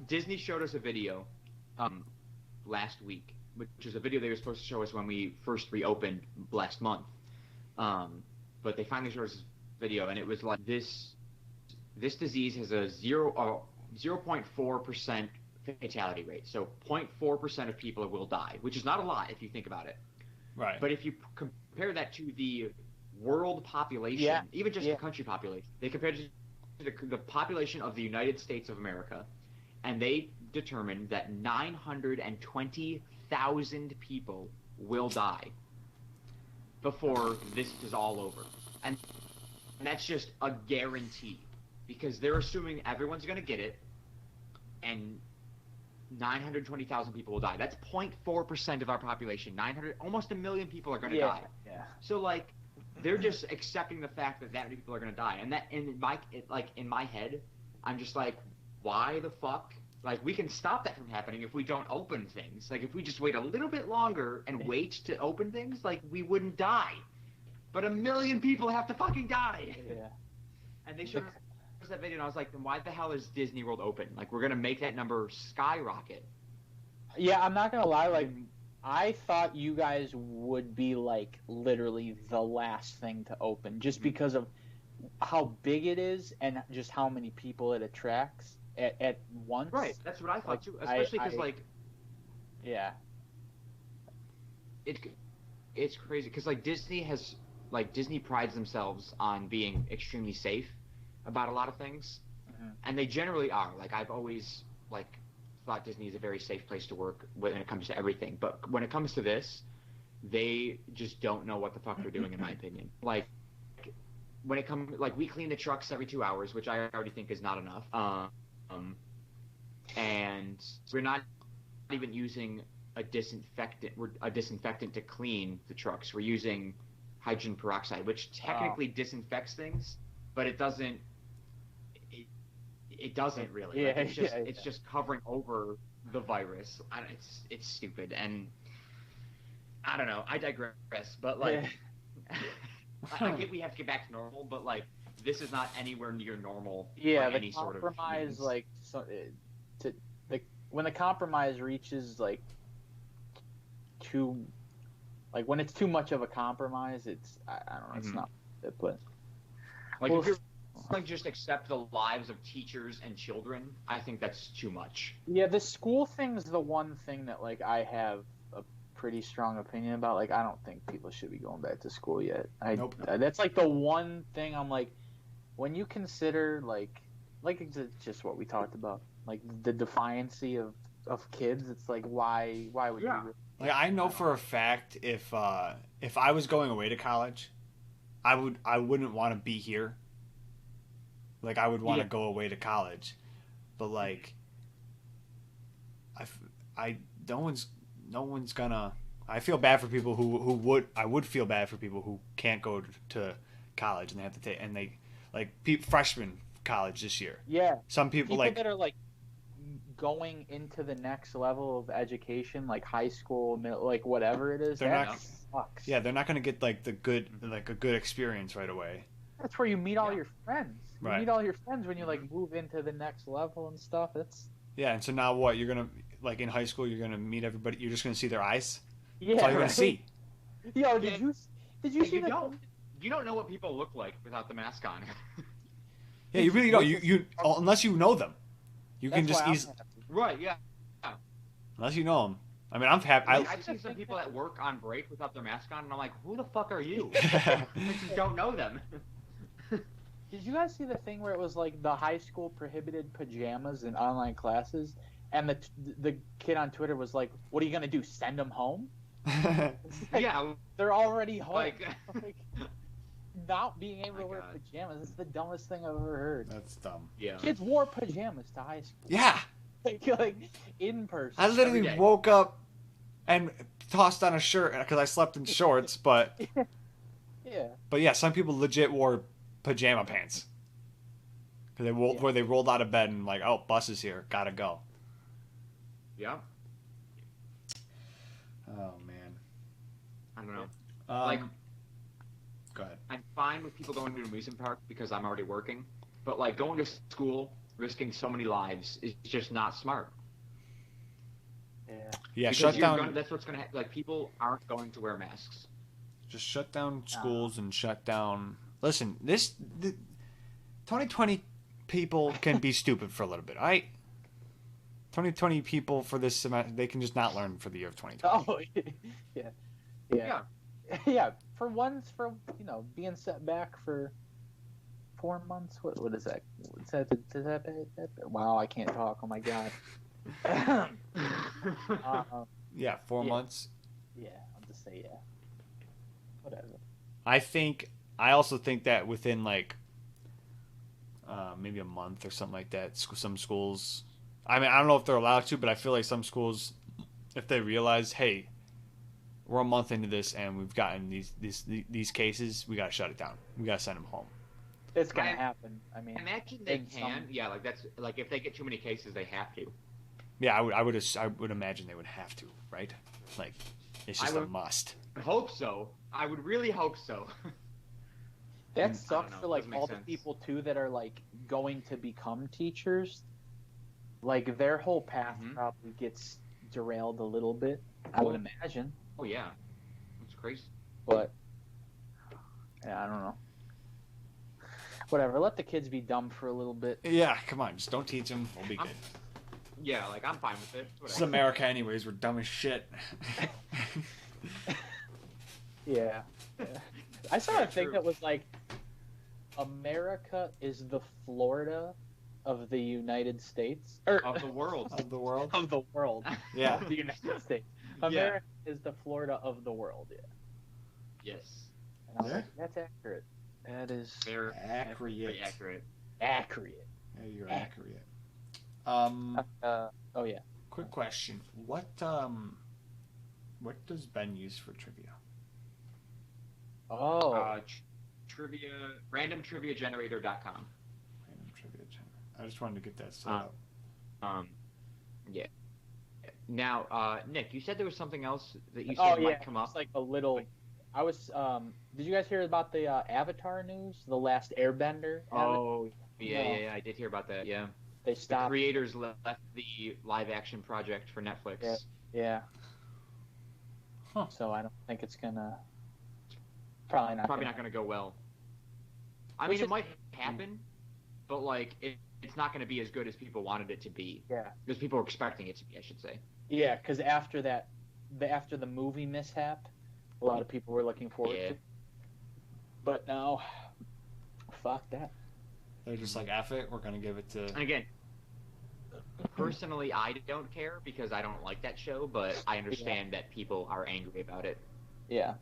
Disney showed us a video last week, which is a video they were supposed to show us when we first reopened last month. But they finally showed us this video, and it was like this disease has a 0.4% fatality rate. So 0.4% of people will die, which is not a lot if you think about it. Right. But if you compare that to the world population, even just the country population, they compared it to the population of the United States of America, and they determined that 920,000 people will die before this is all over. And that's just a guarantee because they're assuming everyone's going to get it and 920,000 people will die. That's 0.4% of our population. Almost 1 million people are going to die. Yeah. So like they're just accepting the fact that many people are going to die. And that in my head, I'm just like, why the fuck? Like, we can stop that from happening if we don't open things. Like, if we just wait a little bit longer and wait to open things, like, we wouldn't die. But 1 million people have to fucking die. Yeah. And they showed us that video, and I was like, then why the hell is Disney World open? Like, we're going to make that number skyrocket. Yeah, I'm not gonna lie. Like, I thought you guys would be like literally the last thing to open, just because of how big it is and just how many people it attracts at once. Right. That's what I thought Like, too. Especially because like yeah, it's crazy because like Disney prides themselves on being extremely safe about a lot of things, and they generally are. Like I've always like thought Disney is a very safe place to work when it comes to everything, but when it comes to this, they just don't know what the fuck they're doing, in my opinion. Like when it comes, like we clean the trucks every 2 hours, which I already think is not enough, and we're not even using a disinfectant to clean the trucks. We're using hydrogen peroxide, which technically disinfects things, but it doesn't. It doesn't really. Yeah, like, it's just covering over the virus. It's stupid, and I don't know. I digress, but like, I get we have to get back to normal, but like, this is not anywhere near normal. Yeah, by the any sort of compromise, means. like, when the compromise reaches like when it's too much of a compromise, it's I don't know, it's not it, but Like well, if you're like just accept the lives of teachers and children, I think that's too much. yeah, the school thing's the one thing that like I have a pretty strong opinion about. Like, I don't think people should be going back to school yet. Nope. That's like the one thing I'm like, when you consider like it's just what we talked about, like the defiancy of kids. It's like why would you? Like I know for a fact if I was going away to college, I wouldn't want to be here. Like I would want to go away to college, but like no one's gonna. I feel bad for people who would. I would feel bad for people who can't go to college and they have to take and they like freshman college this year. Yeah, some people like that are like going into the next level of education, like high school, like whatever it is. They're that not. sucks. Yeah, they're not gonna get like a good experience right away. That's where you meet all your friends. You Right. meet all your friends when you like move into the next level and stuff. Yeah, and so now what? You're gonna like in high school, you're gonna meet everybody. You're just gonna see their eyes. Yeah, That's all you're gonna see. Yo, did you see that? You don't know what people look like without the mask on. Yeah, you really don't. You unless you know them, you can just easily. Right. Yeah. Unless you know them. I mean, I'm happy. I've seen some people at work on break without their mask on, and I'm like, who the fuck are you? I just don't know them. Did you guys see the thing where it was like the high school prohibited pajamas in online classes, and the kid on Twitter was like, "What are you gonna do? Send them home?" Yeah, they're already home. like, not being able to wear God. pajamas. It's the dumbest thing I've ever heard. That's dumb. yeah. Kids wore pajamas to high school. Yeah, like in person. I literally Every day. woke up and tossed on a shirt because I slept in shorts. But Yeah. some people legit wore pajama pants because where they rolled out of bed and like, oh, bus is here, gotta go. Yeah. Oh man. I don't know. Um, Like Go ahead. I'm fine with people going to an amusement park because I'm already working, but like going to school, risking so many lives is just not smart. Yeah. Yeah, Because shut down. that's what's gonna like people aren't going to wear masks. Just shut down schools and shut down. Listen, 2020 people can be stupid for a little bit. All right. 2020 people for this semester, they can just not learn for the year of 2020. Oh, yeah. Yeah. For once, being set back for 4 months. What is that? Is that? Wow, I can't talk. Oh my god. Yeah, 4 months. Yeah, I'll just say yeah. Whatever. I also think that within like maybe a month or something like that, some schools. I mean, I don't know if they're allowed to, but I feel like some schools, if they realize, hey, we're a month into this and we've gotten these cases, we gotta shut it down. We gotta send them home. It's gonna happen. I mean, imagine they can. Yeah, like that's like if they get too many cases, they have to. Yeah, I would imagine they would have to, right? Like, it's just a must. I hope so. I would really hope so. That sucks for like all sense. the people too that are like going to become teachers. Like their whole path probably gets derailed a little bit. I would imagine. Oh yeah, it's crazy. But yeah, I don't know. Whatever. Let the kids be dumb for a little bit. Yeah, come on, just don't teach them. We'll be good. Yeah, like I'm fine with it. Whatever. This is America, anyways. We're dumb as shit. Yeah. I saw a thing that was like, America is the Florida of the United States, or of the world. Of the world. Of the world. Yeah. The United States. America is the Florida of the world. Yeah. Yes. And I was like, that's accurate. That is very accurate. Very accurate. Accurate. Yeah, you're accurate. Oh yeah. Quick question. What does Ben use for trivia? Oh. Trivia, randomtriviagenerator.com. Random trivia generator. I just wanted to get that set up. Yeah. Now, Nick, you said there was something else that you said might come up. It's like a little. I was. Did you guys hear about the Avatar news? The Last Airbender. Oh, yeah. I did hear about that. Yeah. They stopped. The creators left the live-action project for Netflix. Yeah. Huh. So I don't think it's gonna. Probably not gonna go well. I mean, it might happen, but like it's not gonna be as good as people wanted it to be. Yeah. Because people were expecting it to be, I should say. Yeah, because after the movie mishap, a lot of people were looking forward to it. But now, fuck that. They're just like, F it, we're gonna give it to. And again, personally, I don't care because I don't like that show, but I understand that people are angry about it. Yeah.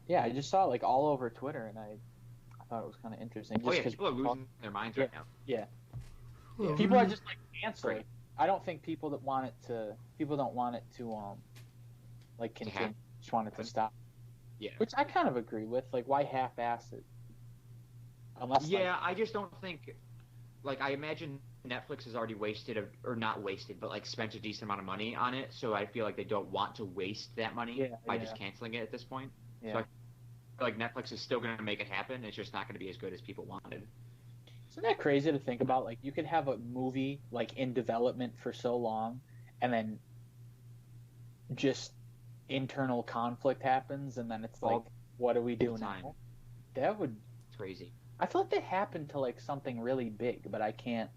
Yeah, I just saw it like all over Twitter, and I thought it was kind of interesting. Just people are losing their minds right now. Yeah. People are just like canceling. Right. I don't think people don't want it to like continue. Just want it to stop. Yeah. Which I kind of agree with. Like, why half-ass it? Unless. Yeah, I just don't think. Like, I imagine Netflix has already wasted, or not wasted, but like spent a decent amount of money on it. So I feel like they don't want to waste that money by just canceling it at this point. Yeah. So I feel like Netflix is still going to make it happen. It's just not going to be as good as people wanted. Isn't that crazy to think about? Like, you could have a movie like in development for so long, and then just internal conflict happens, and then it's like, what do we do now? That would. It's crazy. I feel like that happened to like something really big, but I can't.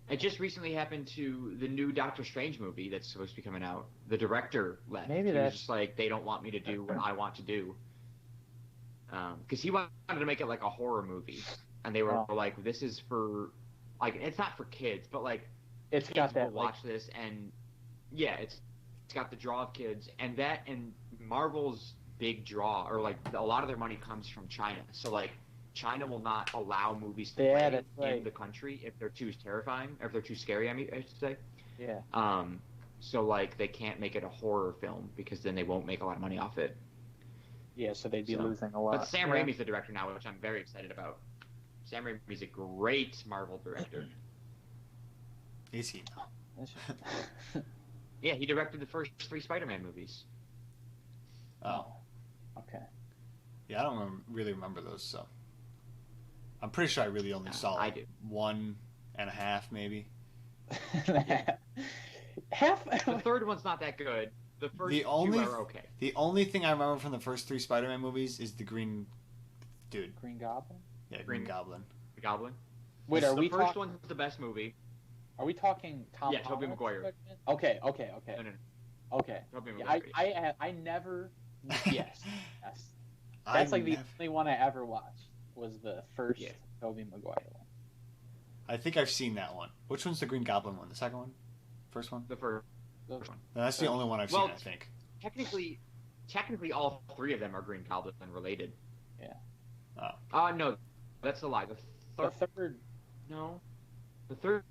It just recently happened to the new Doctor Strange movie that's supposed to be coming out. The director left. Maybe that's just like, they don't want me to do what I want to do. Because he wanted to make it like a horror movie, and they were like, "This is for, like, it's not for kids, but like, it's kids got that will watch this, and yeah, it's got the draw of kids, and that and Marvel's big draw, or like a lot of their money comes from China, so like." China will not allow movies to play in the country if they're too terrifying, or if they're too scary, I should say. Yeah. So, like, they can't make it a horror film, because then they won't make a lot of money off it. Yeah, so they'd be losing a lot. But Sam Raimi's the director now, which I'm very excited about. Sam Raimi's a great Marvel director. Is he? Yeah, he directed the first 3 Spider-Man movies. Oh. Okay. Yeah, I don't really remember those, so I'm pretty sure I really only saw I do. 1.5 maybe. Half. The third one's not that good. The first The only two are okay. the only thing I remember from the first 3 Spider-Man movies is the green dude. Green Goblin. Yeah, Green Goblin. The Goblin. Wait, are the we first talking? one's the best movie. Are we talking Tom? Yeah, Tobey Holland Maguire. Spider-Man? Okay. No, no, no. Okay. Tobey Yeah, Maguire. I never. Yes. That's like the only one I ever watched was the first Tobey Maguire one. I think I've seen that one. Which one's the Green Goblin one? The second one? First one? The first The- one. No, that's the only one I've seen, I think. Technically, all 3 of them are Green Goblin related. Yeah. No, that's a lie. The The third, third. no, the third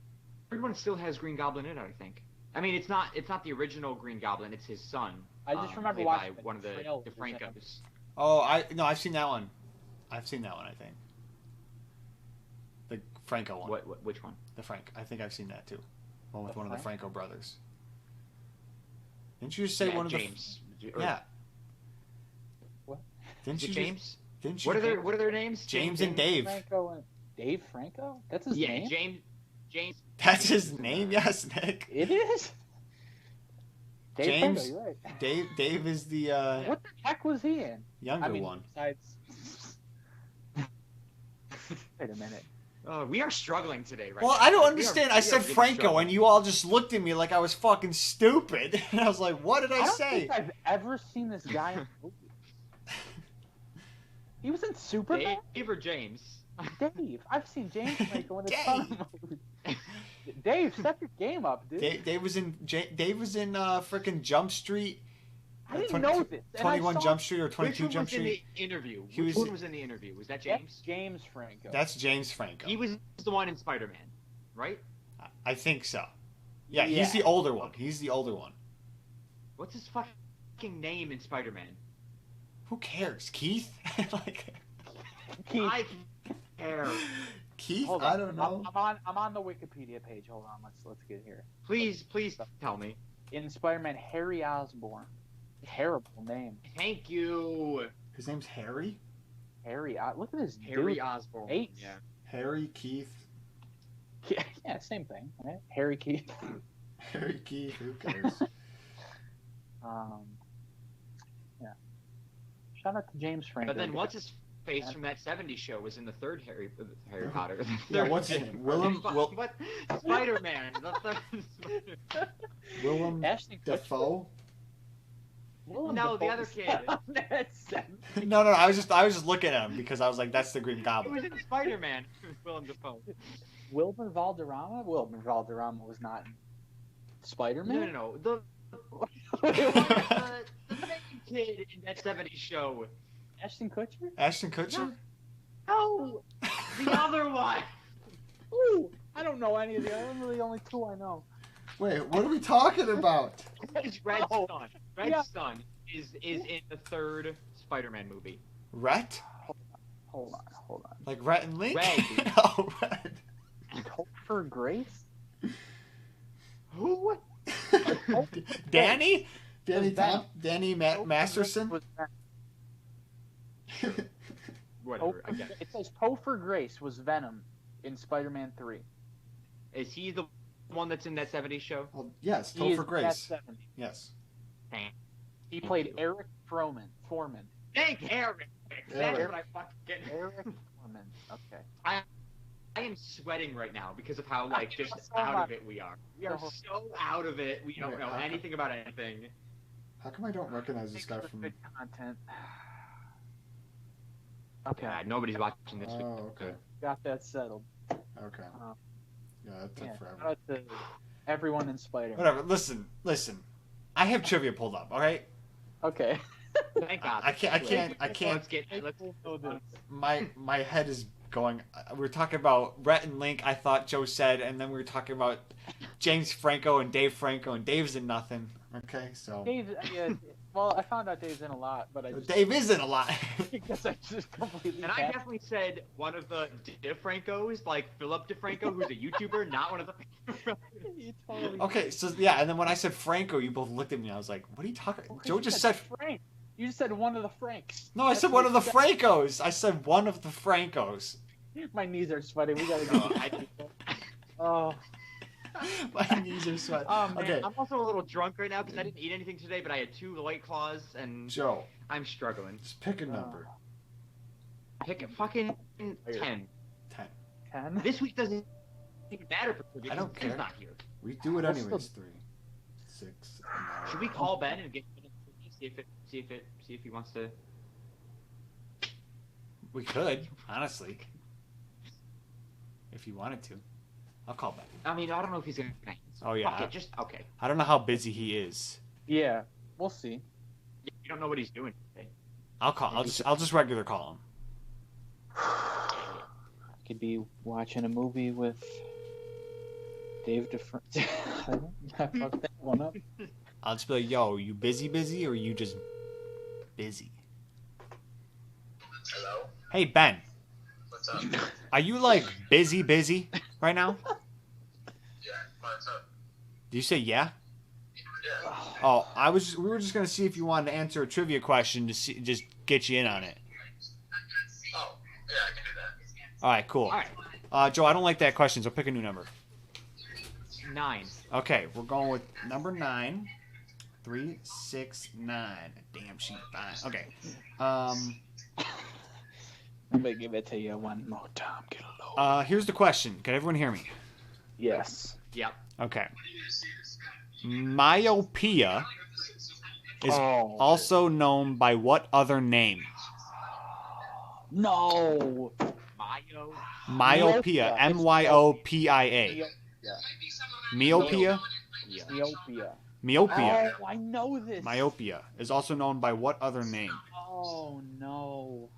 one still has Green Goblin in it. I think. I mean, it's not the original Green Goblin. It's his son. I just remember played watching by one of the trailers. DeFrancos. Oh, I've seen that one. I've seen that one, I think. The Franco one. Which one? The Frank. I think I've seen that too. One with The one of the Frank? Franco brothers. Didn't you just say one of James. the Yeah. What? Didn't Is you it James? Didn't you What are their names? James and Dave. Franco and Dave Franco? That's his Yeah, name. James. That's his name? Yes, Nick. It is. Dave James- Franco, you're right. Dave is the What the heck was he in? younger one. Besides. Wait a minute. We are struggling today, right? Well, now. I don't We are- understand. we I are said really Franco, struggling. and you all just looked at me like I was fucking stupid. And I was like, what did I don't say? think I've ever seen this guy in movies. He was in Superman. Dave or James? Dave. I've seen James Franco in a Dave. ton of movies. Dave, step your game up, dude. Dave was in freaking Jump Street. I didn't 20 know this. And I 21 saw Jump Street or Which 22 one Jump was in Street. the interview? He Which was- one was in the interview? Was that That's James? James Franco. That's James Franco. He was the one in Spider-Man, right? I think so. Yeah, he's Yeah. the older one. He's the older one. What's his fucking name in Spider-Man? Who cares? Keith? Like Keith. I care. Keith? Hold I on. don't know. I'm on the Wikipedia page. Hold on. Let's get here. Please tell me. In Spider-Man, Harry Osborn. Terrible name. Thank you, His name's Harry? Look at this Harry dude. Osborn. H. Yeah. Harry Keith. Yeah, same thing. Right? Harry Keith. Harry Keith, who cares? Yeah. Shout out to James Franco. But then what's his face from that '70s show was in the third Harry Potter. Yeah, what's his name? What? Spider-Man. The third Spider- Willem Ashton Kutcher? Dafoe? Willem No, the Dafoe other was kid. on that set. No, I was just looking at him because I was like, that's the Green It Goblin. was in Spider-Man. Willem Dafoe. Wilmer Valderrama? Wilmer Valderrama was not in Spider-Man? No. The main kid in that '70s show. Ashton Kutcher? Ashton Kutcher? No, the other one. Ooh, I don't know any of the other. Those are the only two I know. Wait, what are we talking about? It's Red's Oh, son. Red's yeah. son is in the third Spider-Man movie. Rhett? Hold on. Like Rhett and Link? Red. Oh, Red. Topher Grace? Who? Danny? Danny Was Venom. Tom? Danny Masterson? Was Whatever. I guess. It says Topher Grace was Venom in Spider-Man 3. Is he the one that's in that '70s show? Well, yes, He is Topher in Grace. that 70. Yes. He played Eric Foreman. Thank Eric. That's Eric. what I fucking. Eric Foreman. Okay. I am sweating right now because of how just So out much. of it we are. We are so out of it. We don't know anything about anything. How come I don't recognize this guy Thanks for from... good content. Okay, God, nobody's watching this. Oh, okay. got that settled. Okay. Yeah, that took Yeah, forever. shout out to everyone in Spider-Man. Whatever. Listen. I have trivia pulled up. All right. Okay. Thank God. I can't. Let's know this. My head is going. We were talking about Rhett and Link. I thought Joe said, and then we were talking about James Franco and Dave Franco, and Dave's in nothing. Okay, so Dave, yeah, well, I found out Dave's in a lot, but I just, Dave is in a lot. I guess I just completely. And I definitely said one of the DeFrancos, like Philip DeFranco, who's a YouTuber, not one of the. You totally. Okay, so yeah, and then when I said Franco, you both looked at me. I was like, "What are you talking?" Well, 'cause Joe you just said. Frank. You said one of the Franks. No, I said one of the Francos. I said one of the Francos. My knees are sweating. We gotta go. Oh. My knees are sweating. Oh man, Okay, I'm also a little drunk right now because I didn't eat anything today, but I had 2 White Claws and Joe, I'm struggling. just pick a number. Pick a fucking 10. 10. 10? This week doesn't even matter for trivia. I don't because Ben's care. not here. We do it What's anyways. the- 3, 6, 9. Should we call Ben and get see if he wants to? We could, honestly. If you wanted to. I'll call back. I mean, I don't know if he's gonna answer. Oh, yeah. Fuck it, just okay. I don't know how busy he is. Yeah, we'll see. Yeah, you don't know what he's doing today. I'll call. I'll just regular call him. I could be watching a movie with Dave DeFranco. I fucked that one up. I'll just be like, yo, you busy, or you just busy? Hello? Hey, Ben. What's up? Are you, like, busy right now? Yeah, what's up? Do you say yeah? Yeah. Oh, we were just gonna see if you wanted to answer a trivia question to see, just get you in on it. Oh, yeah, I can do that. All right, cool. All right, Joe, I don't like that question, so pick a new number. 9. Okay, we're going with number 9. 3, 6, 9. Damn, she fine. Okay. Let me give it to you one more time. Get a load. Here's the question. Can everyone hear me? Yes. Yep. Okay. Myopia is Oh. also known by what other name? No. Mayo. Myopia. Myopia. Myopia. Yeah. Myopia. Myopia. Oh, I know this. Myopia is also known by what other name? Oh no.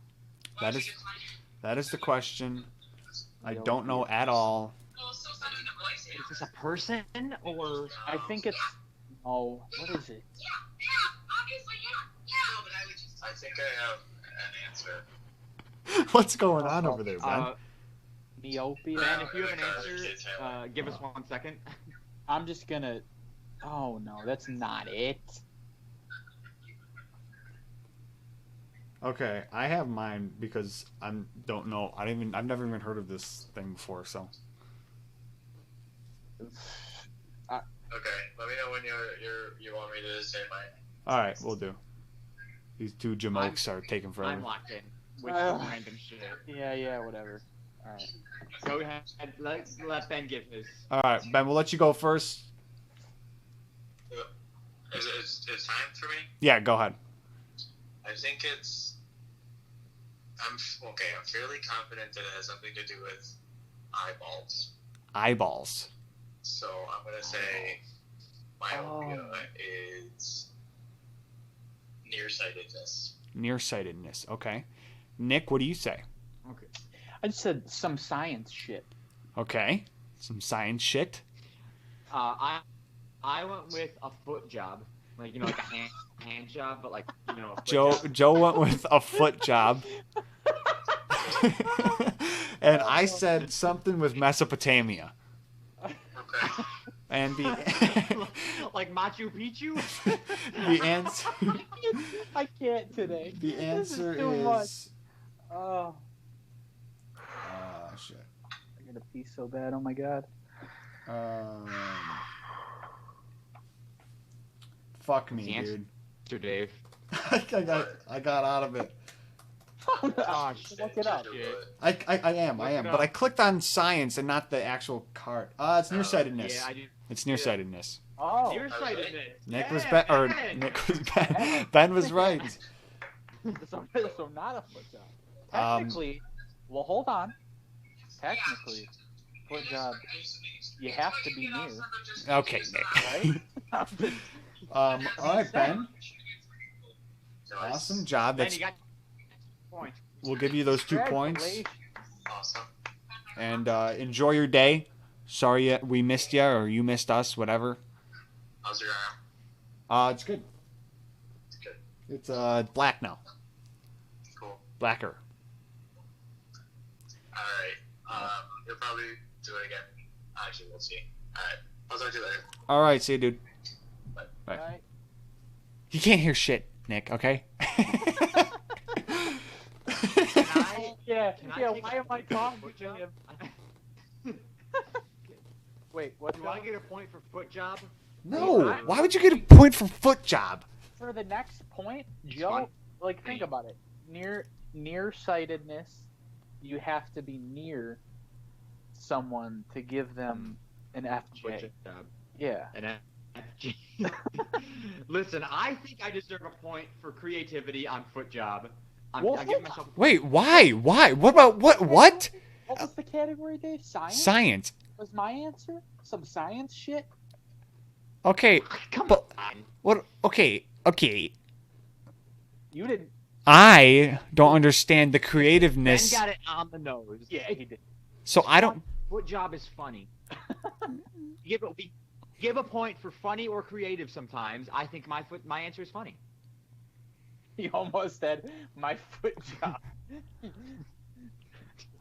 That is the question. I don't know at all. Is this a person or? I think it's. Oh, what is it? I think I have an answer. What's going on over there, Ben? Myopia. Ben, if you have an answer, give us 1 second. I'm just gonna. Oh no, that's not it. Okay, I have mine because I don't know. I've never even heard of this thing before. So Okay, let me know when you want me to say mine. all right, we'll do. These two jamokes are taking I'm forever. locked in with Ugh. random shit. Yeah, whatever. All right. Go ahead. Let Ben give his. All right, Ben, we'll let you go first. Is it time for me? Yeah, go ahead. I think it's. I'm fairly confident that it has something to do with eyeballs. Eyeballs. So I'm gonna say myopia is nearsightedness. Nearsightedness. Okay. Nick, what do you say? Okay. I just said some science shit. Okay. Some science shit. I went with a foot job, like like a hand job, but like a foot Joe job. Joe went with a foot job. And I said something with Mesopotamia. Okay. And the like Machu Picchu. the answer I can't today. the This answer too much. is Oh, shit. I gotta pee so bad. Oh my god. Fuck me, The answer- dude. Mr. Dave. I got out of it. Oh, Look it up. shit. I am, Look it but up. I clicked on science and not the actual card. It's nearsightedness. Yeah, I do. It's nearsightedness. Oh. Nearsightedness. Nick Yeah, was Ben, or Ben. Nick was Ben. Ben was right. So not a foot job. Um, Technically, well, hold on. Technically, foot job, you have to be near, Okay, Nick. right? All right, Ben. Nice. Awesome job. Ben, That's you got points. we'll give you those 2 points. Congratulations. Awesome. And enjoy your day. Sorry we missed you or you missed us, whatever. How's your arm? It's good. Good. It's black now. Cool. Blacker. Alright. You'll probably do it again. Actually, we'll see. Alright. I'll talk to you later. All right, see you, dude. Right. You can't hear shit, Nick, okay? Yeah, Can I yeah. take Why a am I point for talking foot to job? him? Wait, what? Do I get a point for foot job? No. Why would you get a point for foot job? For the next point, fun. Joe? Like, think about it. Nearsightedness. You have to be near someone to give them an FJ. Foot job. Yeah. An FG. Listen, I think I deserve a point for creativity on foot job. I'm giving myself a point. Wait, why? Why? What about what? What? What was the category, Dave? Science? Science. Was my answer? Some science shit? Okay. Come But- on. What? Okay. Okay. You didn't. I don't understand the Ben creativeness. got it on the nose. Yeah, he did. So I don't. Foot job is funny. We give a point for funny or creative sometimes. I think my answer is funny. He almost said my foot job.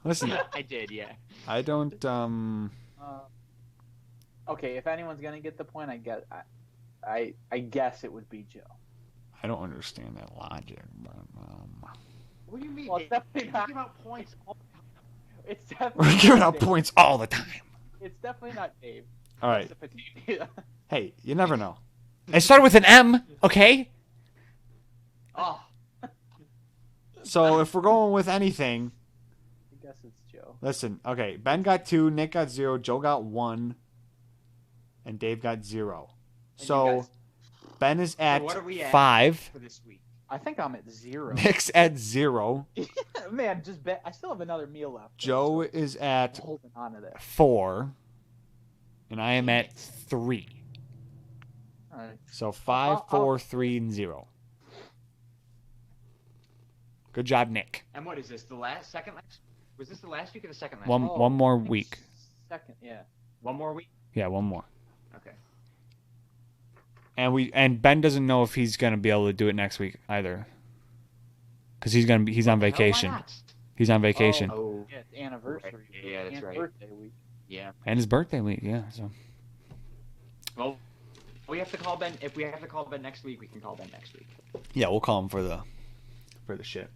Listen. I did, yeah. I don't. Okay, if anyone's gonna get the point, I guess it would be Joe. I don't understand that logic. But, What do you mean? Well, it's Dave? definitely You not. give out points all the time. It's definitely. we're giving not out Dave. points all the time. It's definitely not Dave. All right. It's a potato. Hey, you never know. It started with an M. Okay. Oh, So if we're going with anything, I guess it's Joe. listen. Okay, Ben got 2, Nick got 0, Joe got 1, and Dave got 0. And you So guys- Ben is at what are we at? 5. for this week. I think I'm at 0. Nick's at 0. Man, just bet. I still have another meal left. Joe so is I'm at holding on to that. 4, and I am at 3. All right. So 5, I'll- 4, 3, and 0. Good job, Nick. And what is this? Second last? Was this the last week or the second last? One week? one more I think week. Second, yeah. One more week. Yeah, one more. Okay. And Ben doesn't know if he's gonna be able to do it next week either, because he's on Hell, why vacation. not? He's on vacation, Oh, Yeah, it's anniversary. Right. Yeah, that's and right. Birthday week. yeah. and his birthday week. Yeah, so Well, we have to call Ben. If we have to call Ben next week, we can call Ben next week. yeah, we'll call him for the shit.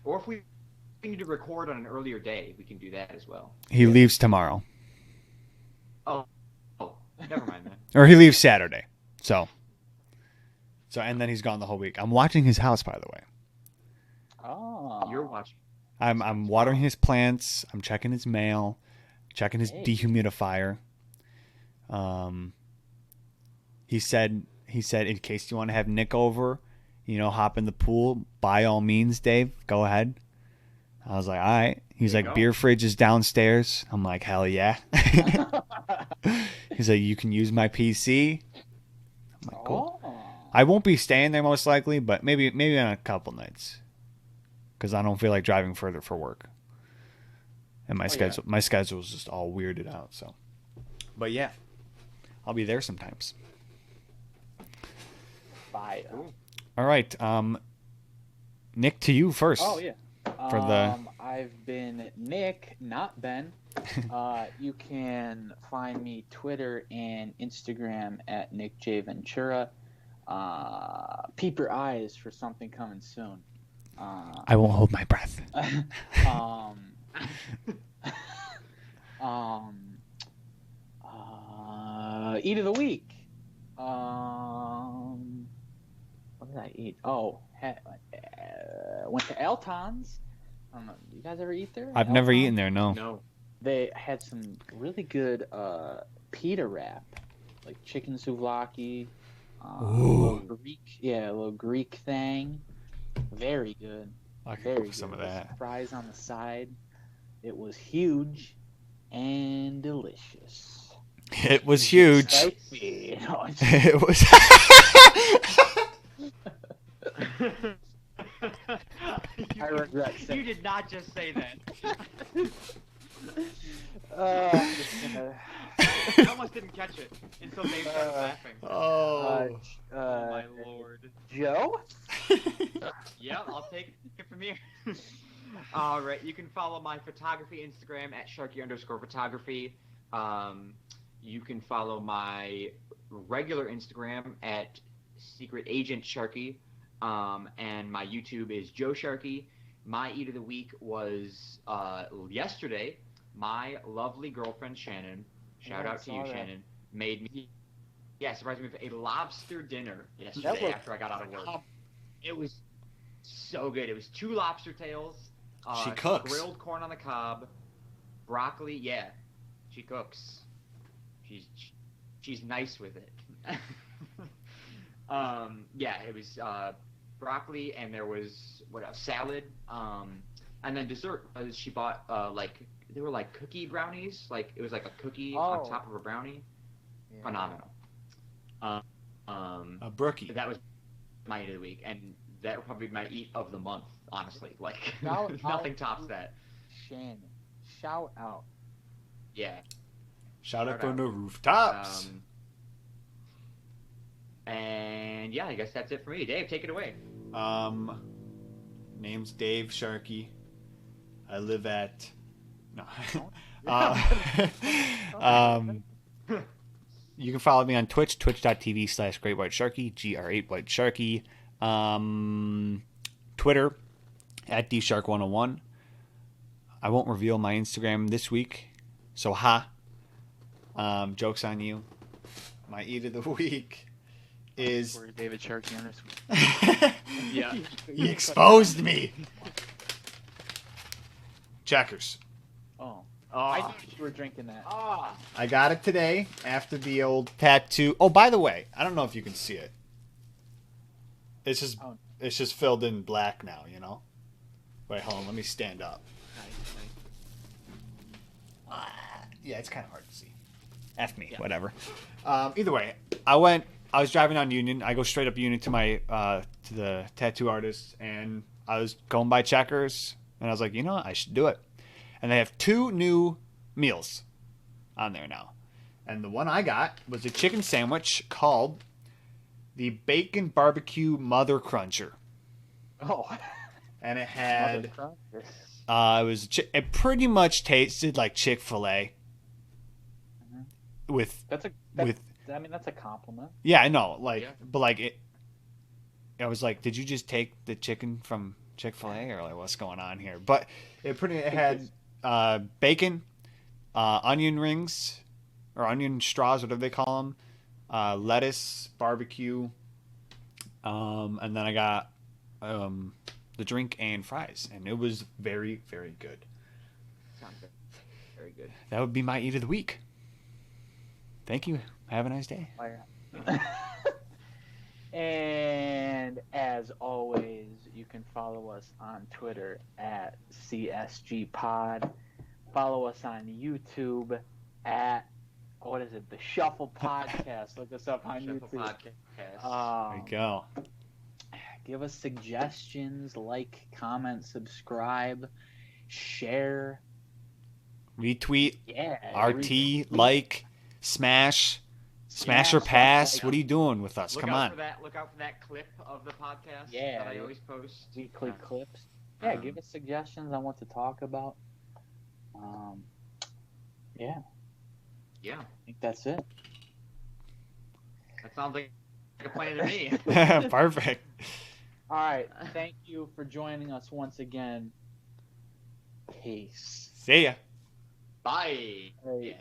Or if we need to record on an earlier day, we can do that as well. He leaves tomorrow, Oh, never mind then. or he leaves Saturday. So and then he's gone the whole week. I'm watching his house, by the way. Oh. You're watching. I'm watering his plants. I'm checking his mail, checking his Hey. dehumidifier. He said in case you want to have Nick over, hop in the pool. By all means, Dave, go ahead. I was like, all right. He's There like, you go. beer fridge is downstairs. I'm like, hell yeah. He's like, you can use my PC. I'm like, cool. Oh. I won't be staying there most likely, but maybe on a couple nights, because I don't feel like driving further for work, and my schedule's just all weirded out. So, but yeah, I'll be there sometimes. Bye. All right, Nick, to you first. Oh yeah. For the- I've been Nick, not Ben. You can find me Twitter and Instagram at Nick J Ventura. Peep your eyes for something coming soon. I won't hold my breath. Eat of the week. What did I eat? Oh, went to Alton's. I don't know. You guys ever eat there? I've never Alton's? eaten there. No. No. They had some really good pita wrap, like chicken souvlaki. A little Greek thing. Very good. I could Very go good. for some of With that. Fries on the side. It was huge and delicious. It was huge. Spicy. No, it's- It was. I regret You saying. did not just say that. I'm just gonna- I almost didn't catch it until Dave started laughing. Oh. Oh my lord. Joe? Yeah, I'll take it from here. All right, you can follow my photography Instagram at Sharky_photography. You can follow my regular Instagram at Secret Agent Sharky. And my YouTube is Joe Sharkey. My eat of the week was yesterday. My lovely girlfriend Shannon, shout Yeah, I out to saw you, that. Shannon, made me, surprised me with a lobster dinner yesterday looked after I got out of work. It was so good. It was 2 lobster tails, She cooks. grilled corn on the cob, broccoli. Yeah, she cooks. She's nice with it. It was broccoli, and there was salad, and then dessert. She bought they were like cookie brownies, like it was like a cookie on top of a brownie. Yeah. Phenomenal. A brookie. That was my eat of the week, and that would probably be my eat of the month. Honestly, like Shout nothing out tops to that. Shannon, shout out. Yeah. Shout out Shout from out. the rooftops. And yeah, I guess that's it for me. Dave, take it away. Name's Dave Sharkey. I live at no. You can follow me on Twitch, twitch.tv/GreatWhiteSharky, GR8WhiteSharky. Twitter at DShark101. I won't reveal my Instagram this week, so joke's on you. My eat of the week is Where's David Sharkey on this week? Yeah. He exposed me. Checkers. Oh, I knew you were drinking that. I got it today after the old tattoo. Oh, by the way, I don't know if you can see it. It's just filled in black now, you know? Wait, hold on. Let me stand up. Yeah, it's kind of hard to see. F me, whatever. Either way, I was driving on Union. I go straight up Union to my to the tattoo artist, and I was going by Checkers, and I was like, you know what? I should do it. And they have 2 new meals on there now. And the one I got was a chicken sandwich called the Bacon Barbecue Mother Cruncher. Oh, And it had Mother it pretty much tasted like Chick-fil-A. With that's a compliment. yeah, I know, Yeah. but like it. I was like, did you just take the chicken from Chick-fil-A or like what's going on here? But it had bacon, onion rings or onion straws, whatever they call them, lettuce, barbecue, and then I got the drink and fries, and it was very, very good. Sounds very good. That would be my eat of the week. Thank you. Have a nice day. And as always, you can follow us on Twitter at CSGPod. Follow us on YouTube at the Shuffle Podcast. Look us up on Shuffle YouTube. Podcast. There you go. Give us suggestions, like, comment, subscribe, share. Retweet, Yeah. RT, like, smash or Yeah, pass. like- What are you doing with us? Look Come out on. for that. Look out for that clip of the podcast Yeah, that I yeah. always post. Weekly clips. Yeah, Um, give us suggestions on what to talk about. Yeah, Yeah, I think that's it. that sounds like a plan to me. Perfect. All right. Thank you for joining us once again. Peace. See ya. Bye. Hey.